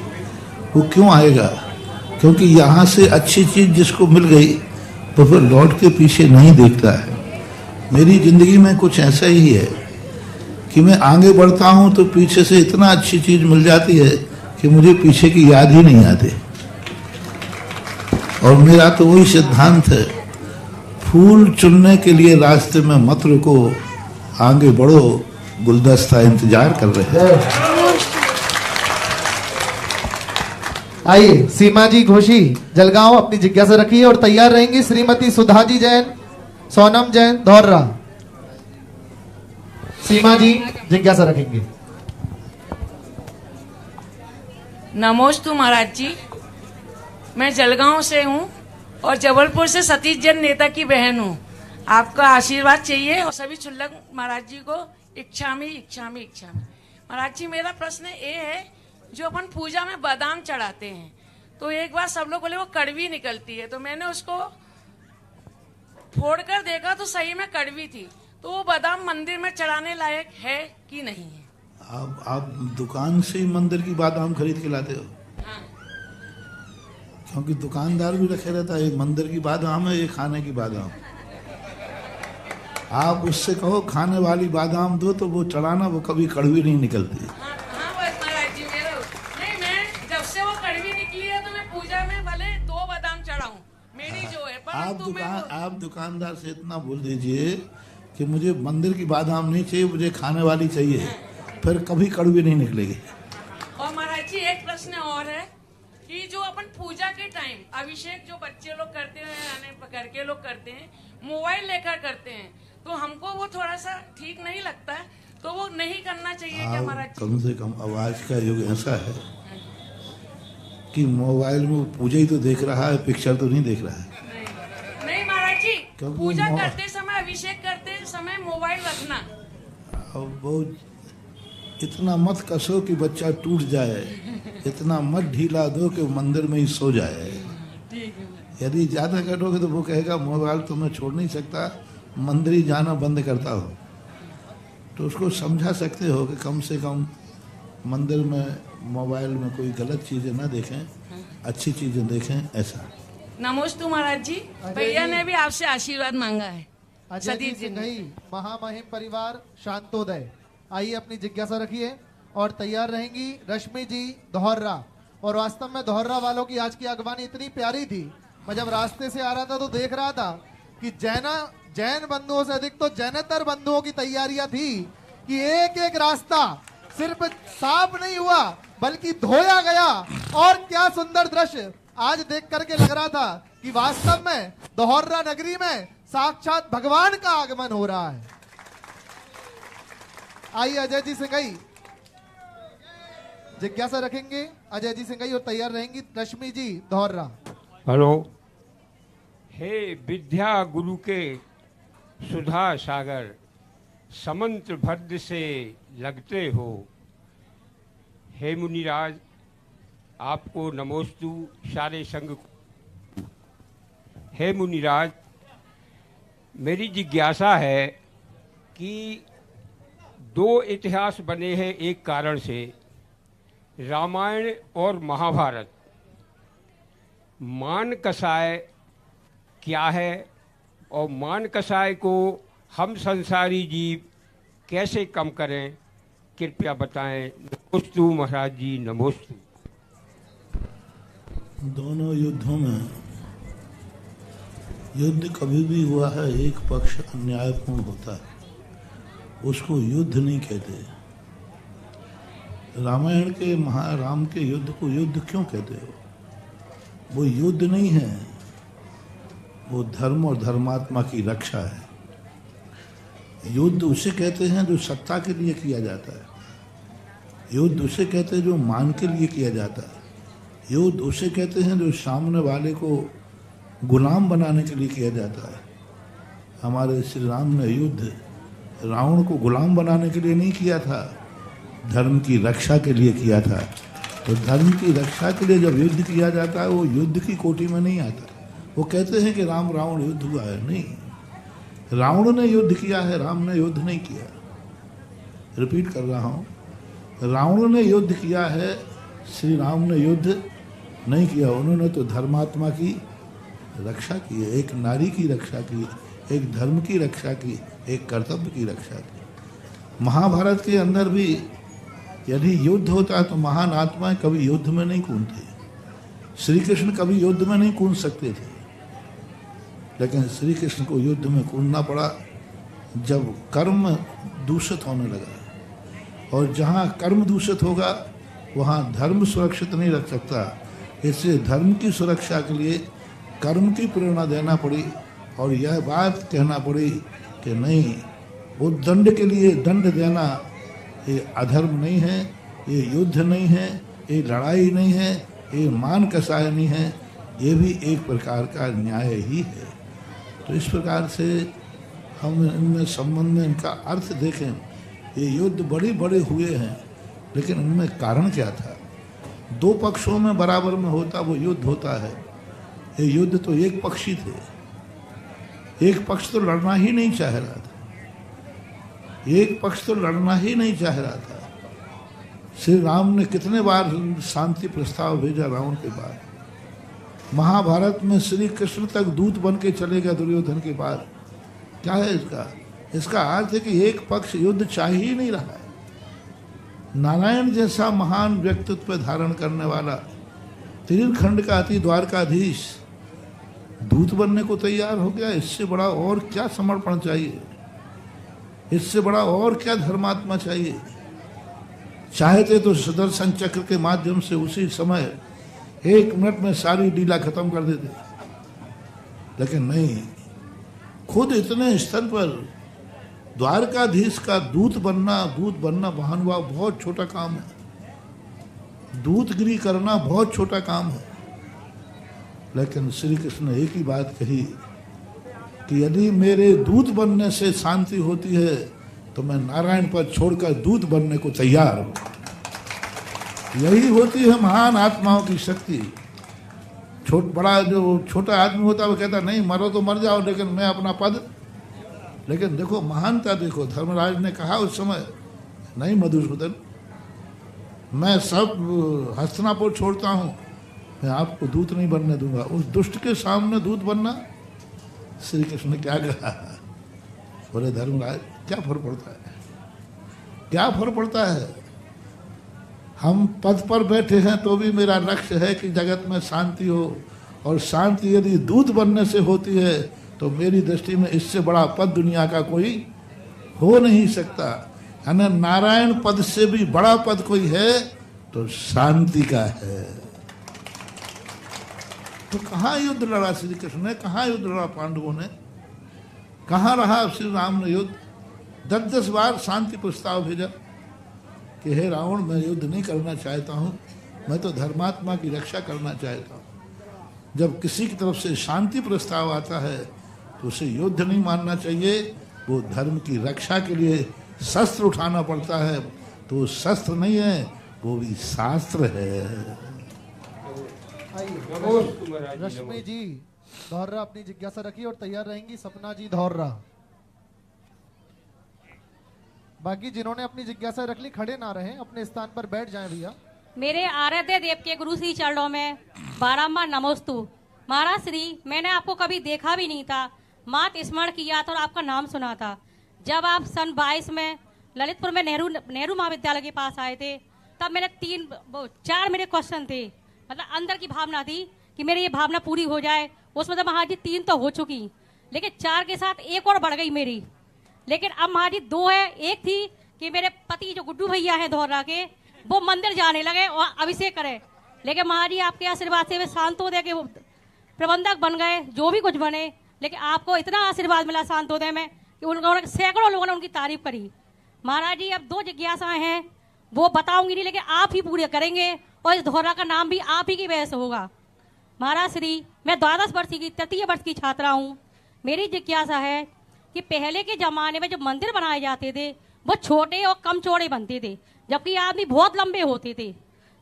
वो क्यों आएगा? क्योंकि यहाँ से अच्छी चीज जिसको मिल गई तो फिर लौट के पीछे नहीं देखता है। मेरी जिंदगी में कुछ ऐसा ही है कि मैं आगे बढ़ता हूँ तो पीछे से इतना अच्छी चीज मिल जाती है कि मुझे पीछे की याद ही नहीं आती। और मेरा तो वही सिद्धांत है, फूल चुनने के लिए रास्ते में मत रुको, आगे बढ़ो, गुलदस्ता इंतजार कर रहे हैं। आइए सीमा जी घोषी जलगांव अपनी जिज्ञासा रखिए और तैयार रहेंगी श्रीमती सुधा जी जैन, सोनम जैन धौर्रा। सीमा जी जिज्ञासा रखेंगे। नमोस्तु महाराज जी, मैं जलगांव से हूँ और जबलपुर से सतीश जैन नेता की बहन हूँ। आपका आशीर्वाद चाहिए और सभी क्षुल्लक महाराज जी को इच्छामी इच्छामी इच्छामी। महाराज जी मेरा प्रश्न ये है, जो अपन पूजा में बादाम चढ़ाते हैं तो एक बार सब लोग बोले वो कड़वी निकलती है, तो मैंने उसको फोड़कर देखा तो सही में कड़वी थी, तो वो बादाम मंदिर में चढ़ाने लायक है कि नहीं है? आप दुकान से ही मंदिर की बादाम खरीद के लाते हो? हाँ। क्योंकि दुकानदार भी रखे रहता है, ये मंदिर की बादाम है, ये खाने की बादाम। आप उससे कहो खाने वाली बादाम दो तो वो चढ़ाना, वो कभी कड़वी नहीं निकलती। आप दुकानदार से इतना बोल दीजिए कि मुझे मंदिर की बादाम नहीं चाहिए, मुझे खाने वाली चाहिए, फिर कभी कड़वी नहीं निकलेगी। और महाराज जी एक प्रश्न और है कि जो अपन पूजा के टाइम अभिषेक जो बच्चे लोग करते हैं, यानी पकड़ के लोग करते हैं, मोबाइल लेकर करते हैं, तो हमको वो थोड़ा सा ठीक नहीं लगता है, तो वो नहीं करना चाहिए क्या महाराज जी? कम से कम आवाज का युग ऐसा है कि मोबाइल में पूजा ही तो देख रहा है, पिक्चर तो नहीं देख रहा है। नहीं महाराज जी, पूजा करते समय, अभिषेक करते समय मोबाइल रखना। अब वो इतना मत कसो कि बच्चा टूट जाए, इतना मत ढीला दो कि मंदिर में ही सो जाए। यदि ज्यादा करोगे तो वो कहेगा मोबाइल तो मैं छोड़ नहीं सकता, मंदिर ही जाना बंद करता हो। तो उसको समझा सकते हो कि कम से कम मंदिर में मोबाइल में कोई गलत चीजें ना देखें, अच्छी चीजें देखें, ऐसा। नमोस्तु महाराज जी, भैया ने भी आपसे आशीर्वाद मांगा है। सतीश जी नहीं, महामहिम परिवार शांतोदय। आइए अपनी जिज्ञासा रखिए और तैयार रहेंगी रश्मि जी धौर्रा। और वास्तव में धौर्रा वालों की आज की अगवानी इतनी प्यारी थी, मैं जब रास्ते से आ रहा था तो देख रहा था कि जैन बंधुओं से अधिक तो जैनेतर बंधुओं की तैयारियां थी कि एक एक रास्ता सिर्फ साफ नहीं हुआ बल्कि धोया गया। और क्या सुंदर दृश्य आज देख करके लग रहा था कि वास्तव में धौर्रा नगरी में साक्षात भगवान का आगमन हो रहा है। आइए अजय जी सिंघई जिज्ञासा रखेंगे, अजय जी सिंघई, और तैयार रहेंगी रश्मि जी धौर्रा। हेलो। हे विद्या गुरु के सुधा सागर, समंत्र भद्र से लगते हो। हे मुनिराज, आपको नमोस्तु सारे संग। हे मुनिराज, मेरी जिज्ञासा है कि दो इतिहास बने हैं एक कारण से, रामायण और महाभारत। मान कसाय क्या है और मान कसाय को हम संसारी जीव कैसे कम करें, कृपया बताएं। नमोस्तु महाराज जी, नमोस्तु। दोनों युद्धों में युद्ध कभी भी हुआ है, एक पक्ष अन्यायपूर्ण होता है, उसको युद्ध नहीं कहते। रामायण के राम के युद्ध को युद्ध क्यों कहते हो? वो युद्ध नहीं है, वो धर्म और धर्मात्मा की रक्षा है। युद्ध उसे कहते हैं जो सत्ता के लिए किया जाता है, युद्ध उसे कहते हैं जो मान के लिए किया जाता है, युद्ध उसे कहते हैं जो सामने वाले को गुलाम बनाने के लिए किया जाता है। हमारे श्री राम ने युद्ध रावण को गुलाम बनाने के लिए नहीं किया था, धर्म की रक्षा के लिए किया था। तो धर्म की रक्षा के लिए जब युद्ध किया जाता है वो युद्ध की कोटि में नहीं आता। वो कहते हैं कि राम रावण युद्ध हुआ है, नहीं, रावण ने युद्ध किया है, राम ने युद्ध नहीं किया। रिपीट कर रहा हूँ, रावण ने युद्ध किया है, श्री राम ने युद्ध नहीं किया। उन्होंने तो धर्मात्मा की रक्षा की है, एक नारी की रक्षा की, एक धर्म की रक्षा की, एक कर्तव्य की रक्षा की। महाभारत के अंदर भी यदि युद्ध होता है तो महान आत्माएं कभी युद्ध में नहीं कूदते। श्री कृष्ण कभी युद्ध में नहीं कूद सकते थे, लेकिन श्री कृष्ण को युद्ध में कूदना पड़ा। जब कर्म दूषित होने लगा, और जहाँ कर्म दूषित होगा वहाँ धर्म सुरक्षित नहीं रख सकता। इससे धर्म की सुरक्षा के लिए कर्म की प्रेरणा देना पड़ी और यह बात कहना पड़ी कि नहीं, वो दंड के लिए दंड देना ये अधर्म नहीं है, ये युद्ध नहीं है, ये लड़ाई नहीं है, ये मान कसाय नहीं है, ये भी एक प्रकार का न्याय ही है। तो इस प्रकार से हम इनमें संबंध में इनका अर्थ देखें। ये युद्ध बड़े बड़े हुए हैं, लेकिन इनमें कारण क्या था? दो पक्षों में बराबर में होता वो युद्ध होता है। ये युद्ध तो एक पक्षी थे, एक पक्ष तो लड़ना ही नहीं चाह रहा था, एक पक्ष तो लड़ना ही नहीं चाह रहा था। श्री राम ने कितने बार शांति प्रस्ताव भेजा रावण के बाद। महाभारत में श्री कृष्ण तक दूत बन के चले गए दुर्योधन के बाद। क्या है इसका? इसका अर्थ है कि एक पक्ष युद्ध चाह ही नहीं रहा है। नारायण जैसा महान व्यक्तित्व धारण करने वाला तीर्थखंड का अति द्वारकाधीश दूत बनने को तैयार हो गया। इससे बड़ा और क्या समर्पण चाहिए? इससे बड़ा और क्या धर्मात्मा चाहिए? चाहते तो सुदर्शन चक्र के माध्यम से उसी समय 1 मिनट में सारी लीला खत्म कर देते, लेकिन नहीं, खुद इतने स्तर पर द्वारकाधीश का दूत बनना महानुभाव बहुत छोटा काम है। दूतगिरी करना बहुत छोटा काम है। लेकिन श्री कृष्ण ने एक ही बात कही कि यदि मेरे दूत बनने से शांति होती है तो मैं नारायण पद छोड़कर दूत बनने को तैयार हूं। यही होती है महान आत्माओं की शक्ति। बड़ा जो छोटा आदमी होता है वो कहता नहीं, मरो तो मर जाओ, लेकिन मैं अपना पद। लेकिन देखो महानता, देखो धर्मराज ने कहा उस समय, नहीं मधुसूदन, मैं सब हस्तिनापुर छोड़ता हूं, मैं आपको दूत नहीं बनने दूंगा। उस दुष्ट के सामने दूत बनना, श्री कृष्ण ने क्या कहा? बोले धर्मराज क्या फर्क पड़ता है? क्या फर्क पड़ता है? हम पद पर बैठे हैं तो भी मेरा लक्ष्य है कि जगत में शांति हो, और शांति यदि दूत बनने से होती है तो मेरी दृष्टि में इससे बड़ा पद दुनिया का कोई हो नहीं सकता। यानी नारायण पद से भी बड़ा पद कोई है तो शांति का है। तो कहाँ युद्ध लड़ा श्री कृष्ण ने? कहाँ युद्ध लड़ा पांडवों ने? कहाँ रहा श्री राम ने युद्ध? 10-10 बार शांति प्रस्ताव भेजा कि हे रावण, मैं युद्ध नहीं करना चाहता हूँ, मैं तो धर्मात्मा की रक्षा करना चाहता हूँ। जब किसी की तरफ से शांति प्रस्ताव आता है तो उसे युद्ध नहीं मानना चाहिए, वो धर्म की रक्षा के लिए शस्त्र उठाना पड़ता है। तो शस्त्र नहीं है, वो भी शास्त्र है। रश्मि जी धौर्रा अपनी जिज्ञासा रखी और तैयार रहेंगी सपना जी धौर्रा। बाकी जिन्होंने अपनी जिज्ञासा रख ली खड़े ना रहें, अपने स्थान पर बैठ जाएं भैया। मेरे आराध्य देव के गुरु श्री चरणों में बारंबार नमोस्तु। महाराज श्री, मैंने आपको कभी देखा भी नहीं था, मात स्मरण किया था और आपका नाम सुना था। जब आप सन 22 में ललितपुर में नेहरू महाविद्यालय के पास आए थे, तब मेरे 4 मेरे क्वेश्चन थे। मतलब अंदर की भावना थी कि मेरी ये भावना पूरी हो जाए। उसमें तो महाराज जी 3 तो हो चुकी, लेकिन 4 के साथ एक और बढ़ गई मेरी। लेकिन अब महाराज जी 2 है। एक थी कि मेरे पति जो गुड्डू भैया हैं धौर्रा के, वो मंदिर जाने लगे और अभिषेक करे। लेकिन महाराज जी आपके आशीर्वाद से वे शांतोदय के प्रबंधक बन गए, जो भी कुछ बने। लेकिन आपको इतना आशीर्वाद मिला शांतोदय में कि उन्होंने सैकड़ों लोगों ने उनकी तारीफ करी। महाराज जी अब 2 जिज्ञासाएं हैं, वो बताऊंगी नहीं, लेकिन आप ही पूरे करेंगे और इस धौर्रा का नाम भी आप ही की वजह से होगा। महाराज श्री, मैं 12 वर्ष की तृतीय वर्ष की छात्रा हूँ। मेरी जिज्ञासा है कि पहले के जमाने में जो मंदिर बनाए जाते थे वो छोटे और कम चौड़े बनते थे, जबकि आदमी बहुत लंबे होते थे,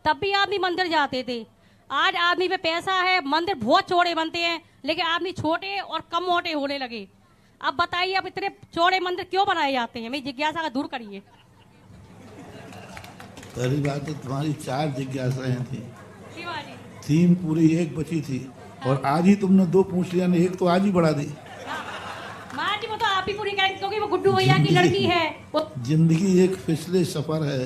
तब भी आदमी मंदिर जाते थे। आज आदमी पे पैसा है, मंदिर बहुत चौड़े बनते हैं, लेकिन आदमी छोटे और कम मोटे होने लगे। अब बताइए, अब इतने चौड़े मंदिर क्यों बनाए जाते हैं? मेरी जिज्ञासा का दूर करिए। पहली बात तो तुम्हारी 4 जिज्ञासाएं थी, 3 पूरी, 1 बची थी, और आज ही तुमने 2 पूछ लिया, ने 1 तो आज ही बढ़ा दी। माँ जी वो तो आप ही पूरी करेंगे, क्योंकि वो गुड्डू भैया की लड़की है। जिंदगी एक फिसले सफर है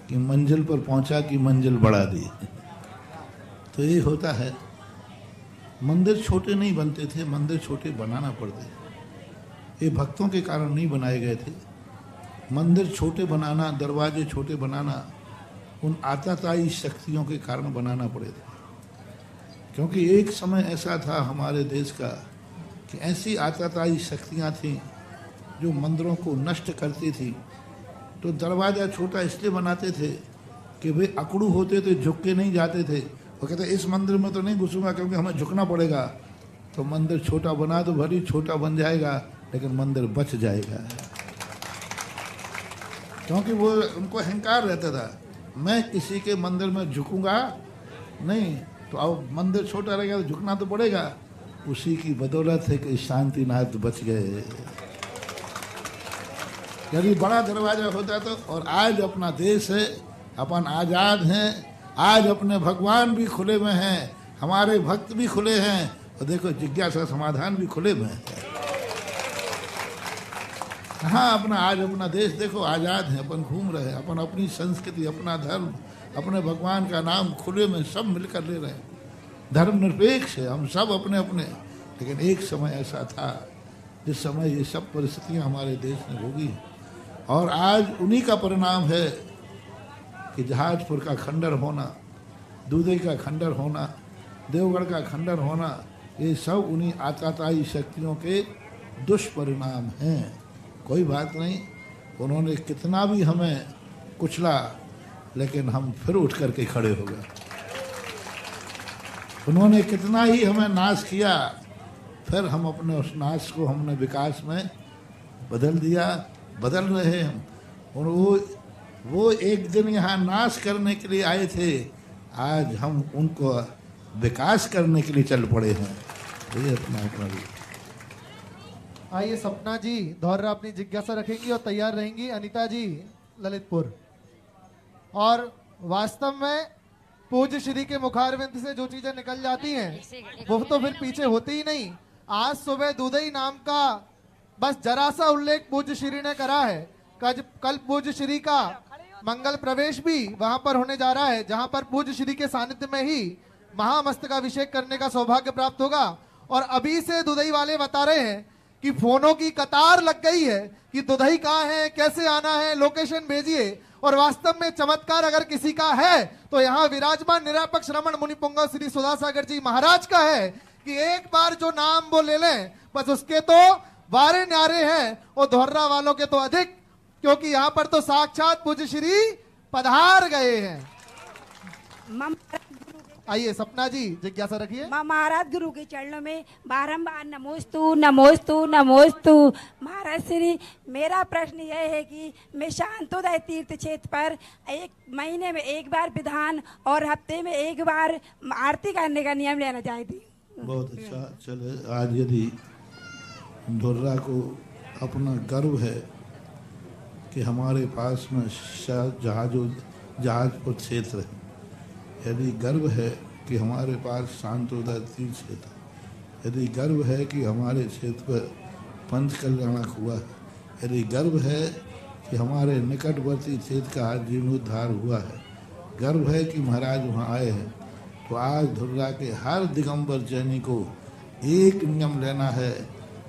कि मंजिल पर पहुंचा कि मंजिल बढ़ा दी। तो ये होता है, मंदिर छोटे नहीं बनते थे, मंदिर छोटे बनाना पड़ते। ये भक्तों के कारण नहीं बनाए गए थे। मंदिर छोटे बनाना, दरवाजे छोटे बनाना उन आताताई शक्तियों के कारण बनाना पड़े थे, क्योंकि एक समय ऐसा था हमारे देश का कि ऐसी आताताई शक्तियां थीं जो मंदिरों को नष्ट करती थी। तो दरवाज़ा छोटा इसलिए बनाते थे कि वे अकड़ू होते थे, झुक के नहीं जाते थे। वो कहते इस मंदिर में तो नहीं घुसूंगा क्योंकि हमें झुकना पड़ेगा। तो मंदिर छोटा बना तो भरी छोटा बन जाएगा, लेकिन मंदिर बच जाएगा, क्योंकि वो उनको अहंकार रहता था, मैं किसी के मंदिर में झुकूंगा नहीं। तो अब मंदिर छोटा रहेगा तो झुकना तो पड़ेगा। उसी की बदौलत है कि शांतिनाथ बच गए। यदि बड़ा दरवाजा होता तो, और आज अपना देश है, अपन आज़ाद हैं, आज अपने भगवान भी खुले में हैं, हमारे भक्त भी खुले हैं, और देखो जिज्ञासा समाधान भी खुले में है। हाँ, अपना आज अपना देश देखो आज़ाद है, अपन घूम रहे हैं, अपन अपनी संस्कृति, अपना धर्म, अपने भगवान का नाम खुले में सब मिलकर ले रहे हैं। धर्मनिरपेक्ष है हम सब अपने अपने। लेकिन एक समय ऐसा था जिस समय ये सब परिस्थितियां हमारे देश में होगी, और आज उन्हीं का परिणाम है कि जहाजपुर का खंडर होना, दूधई का खंडर होना, देवगढ़ का खंडर होना, ये सब उन्हीं आताताई शक्तियों के दुष्परिणाम हैं। कोई बात नहीं, उन्होंने कितना भी हमें कुचला, लेकिन हम फिर उठ करके खड़े हो गए। उन्होंने कितना ही हमें नाश किया, फिर हम अपने उस नाश को हमने विकास में बदल दिया, बदल रहे हैं। और वो एक दिन यहाँ नाश करने के लिए आए थे, आज हम उनको विकास करने के लिए चल पड़े हैं। ये अपना आइए सपना जी धौर्रा अपनी जिज्ञासा रखेंगी और तैयार रहेंगी अनीता जी ललितपुर। और वास्तव में पूज्य श्री के मुखारविंद से जो चीजें निकल जाती हैं वो तो फिर पीछे होती ही नहीं। आज सुबह दूधई नाम का बस जरा सा उल्लेख पूज्य श्री ने करा है। कल पूज्य श्री का मंगल प्रवेश भी वहां पर होने जा रहा है, जहां पर पूज्य श्री के सानिध्य में ही महामस्तकाभिषेक करने का सौभाग्य प्राप्त होगा। और अभी से दुधई वाले बता रहे हैं कि फोनों की कतार लग गई है कि दुधई कहाँ है, कैसे आना है, लोकेशन भेजिए। और वास्तव में चमत्कार अगर किसी का है तो यहाँ विराजमान निरापक श्रमण मुनि पुंगव श्री सुधासागर जी महाराज का है कि एक बार जो नाम वो ले लें बस उसके तो वारे न्यारे हैं, और धौर्रा वालों के तो अधिक, क्योंकि यहाँ पर तो साक्षात पूज्य श्री पधार गए हैं। आइए सपना जी जिज्ञासा रखिए। महाराज गुरु के चरणों में बारंबार नमोस्तु नमोस्तु नमोस्तु। महाराज श्री, मेरा प्रश्न यह है कि मैं शांतोदय तीर्थ क्षेत्र पर एक महीने में एक बार विधान और हफ्ते में एक बार आरती करने का नियम लेना चाहती हूँ। बहुत अच्छा। चले, आज यदि धुर्रा को अपना गर्व है कि हमारे पास में जहाजपुर क्षेत्र है, यदि गर्व है कि हमारे पास शांतोदय तीर्थ क्षेत्र, यदि गर्व है कि हमारे क्षेत्र पर पंच कल्याणक हुआ है, यदि गर्व है कि हमारे निकटवर्ती क्षेत्र का आज जीर्णोद्धार हुआ है, गर्व है कि महाराज वहाँ आए हैं, तो आज धुर्रा के हर दिगंबर जैनी को एक नियम लेना है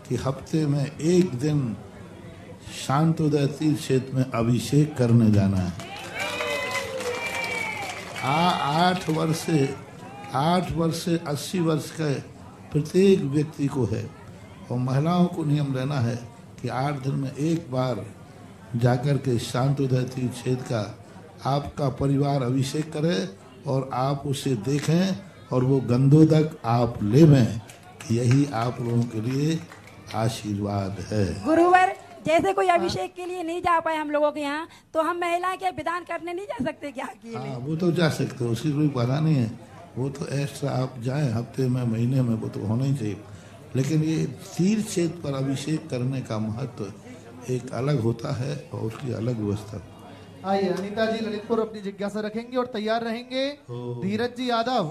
कि हफ्ते में एक दिन शांतोदय तीर्थ क्षेत्र में अभिषेक करने जाना है। 8 वर्ष से 80 वर्ष के प्रत्येक व्यक्ति को है, और महिलाओं को नियम लेना है कि 8 दिन में एक बार जाकर के शांतोदय तीर्थ क्षेत्र का आपका परिवार अभिषेक करे और आप उसे देखें और वो गंधोदक आप लेवें। यही आप लोगों के लिए आशीर्वाद है। गुरुवर, जैसे कोई अभिषेक के लिए नहीं जा पाए हम लोगों के यहाँ, तो हम महिलाएं क्या विधान करने नहीं जा सकते क्या अकेले? हाँ, वो तो जा सकते हो, उसकी कोई बाधा नहीं है। वो तो एक्स्ट्रा आप जाएं हफ्ते में, महीने में, वो तो होना ही चाहिए। लेकिन ये तीर्थ क्षेत्र पर अभिषेक करने का महत्व एक अलग होता है और उसकी अलग व्यवस्था। आइए अनीता जी ललितपुर अपनी जिज्ञासा रखेंगे और तैयार रहेंगे धीरज जी यादव।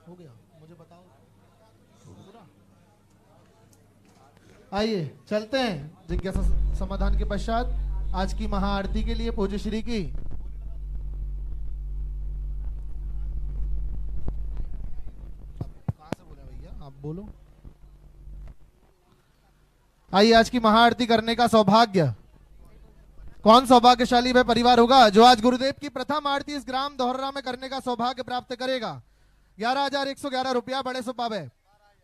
हो गया, मुझे बताओ। आइए चलते हैं जिज्ञासा समाधान के पश्चात आज की महाआरती के लिए पूज्य श्री की। कहां से बोले भैया, आप बोलो। आइए, आज की महाआरती करने का सौभाग्य कौन सौभाग्यशाली वह परिवार होगा जो आज गुरुदेव की प्रथम आरती इस ग्राम दोहरा में करने का सौभाग्य प्राप्त करेगा। 11,111 रुपया बड़े सुपावे,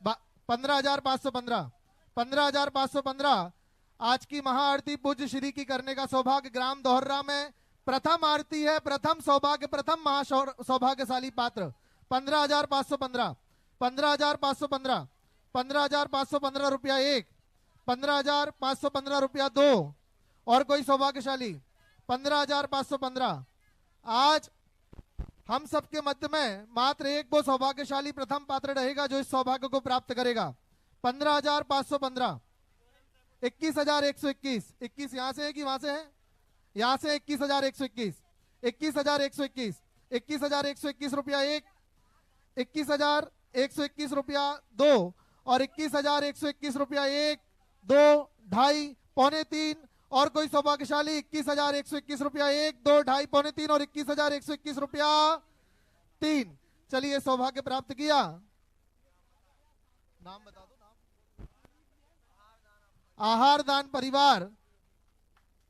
15,515, 15,515 आज की महाआरती पूज्य श्री की करने का सौभाग्य ग्राम दोहरा में प्रथम आरती है, प्रथम सौभाग्य, प्रथम महा सौभाग्यशाली पात्र 15,515, 15,515, 15,515 रुपया एक, 15,515 रुपया दो, और कोई सौभाग्यशाली 15,515। आज हम सबके मध्य में मात्र एक वो सौभाग्यशाली प्रथम पात्र रहेगा जो इस सौभाग्य को प्राप्त करेगा। 15,515, 21,121, 21 यहां से है कि वहां से है? यहां से 21,121, 21,121, 21,121 रुपया एक, 21,121 रुपया दो, और 21,121 रुपया एक, दो, ढाई, पौने तीन, और कोई सौभाग्यशाली 21,121 रुपया एक, दो, ढाई, पौने तीन, और 21,121 रुपया तीन। चलिए, सौभाग्य प्राप्त किया। नाम बता दो। नाम आहार दान परिवार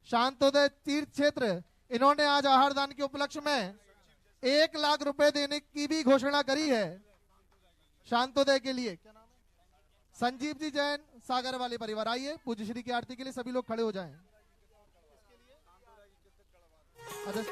शांतोदय तीर्थ क्षेत्र, इन्होंने आज आहार दान के उपलक्ष्य में 1 लाख रुपए देने की भी घोषणा करी है शांतोदय के लिए। क्या नाम है? संजीव जी जैन सागर वाले परिवार। आइए, पूज्य श्री की आरती के लिए सभी लोग खड़े हो जाएं। अच्छा,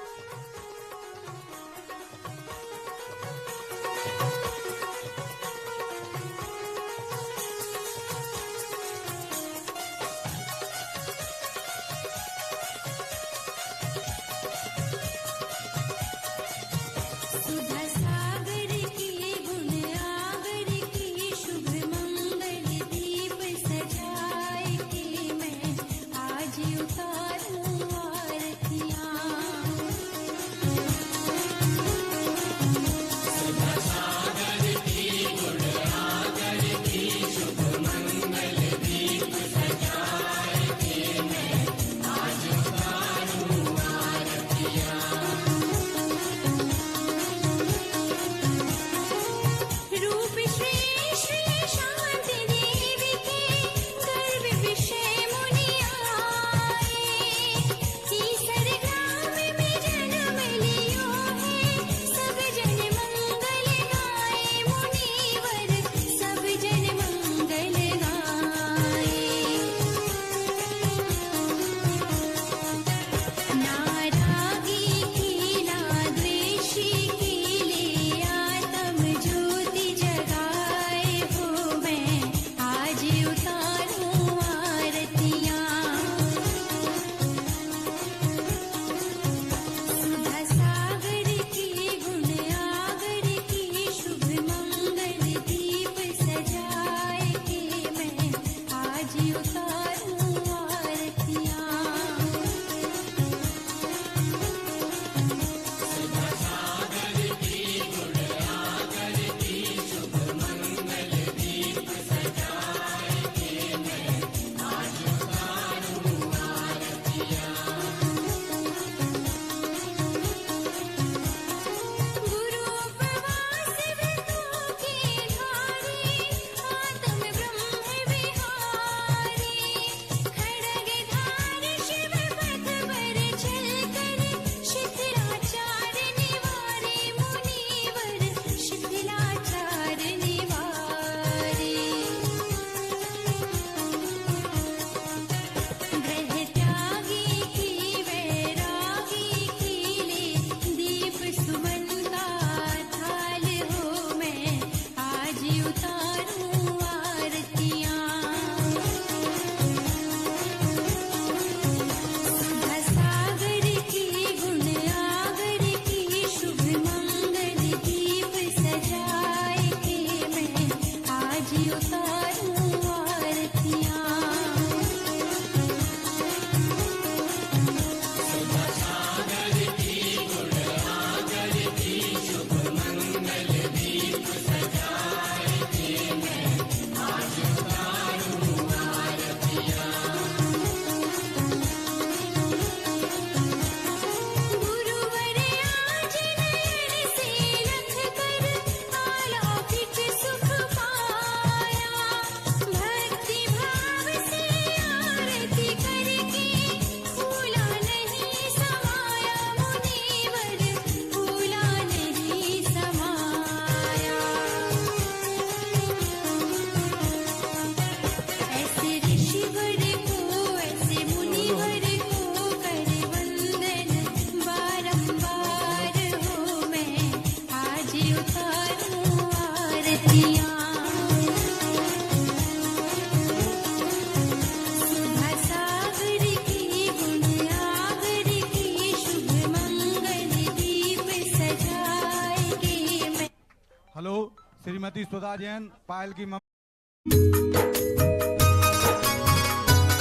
श्रीमती सुधा जैन पायल की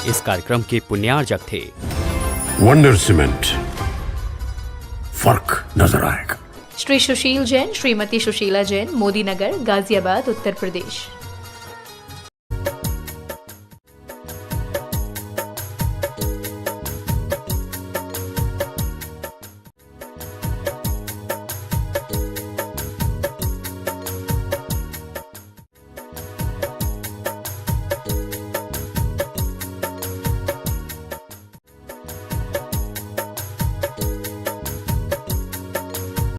इस कार्यक्रम के पुण्यार्जक थे वंडर सीमेंट, फर्क नजर आएगा। श्री सुशील जैन, श्रीमती सुशीला जैन, मोदी नगर, गाजियाबाद, उत्तर प्रदेश।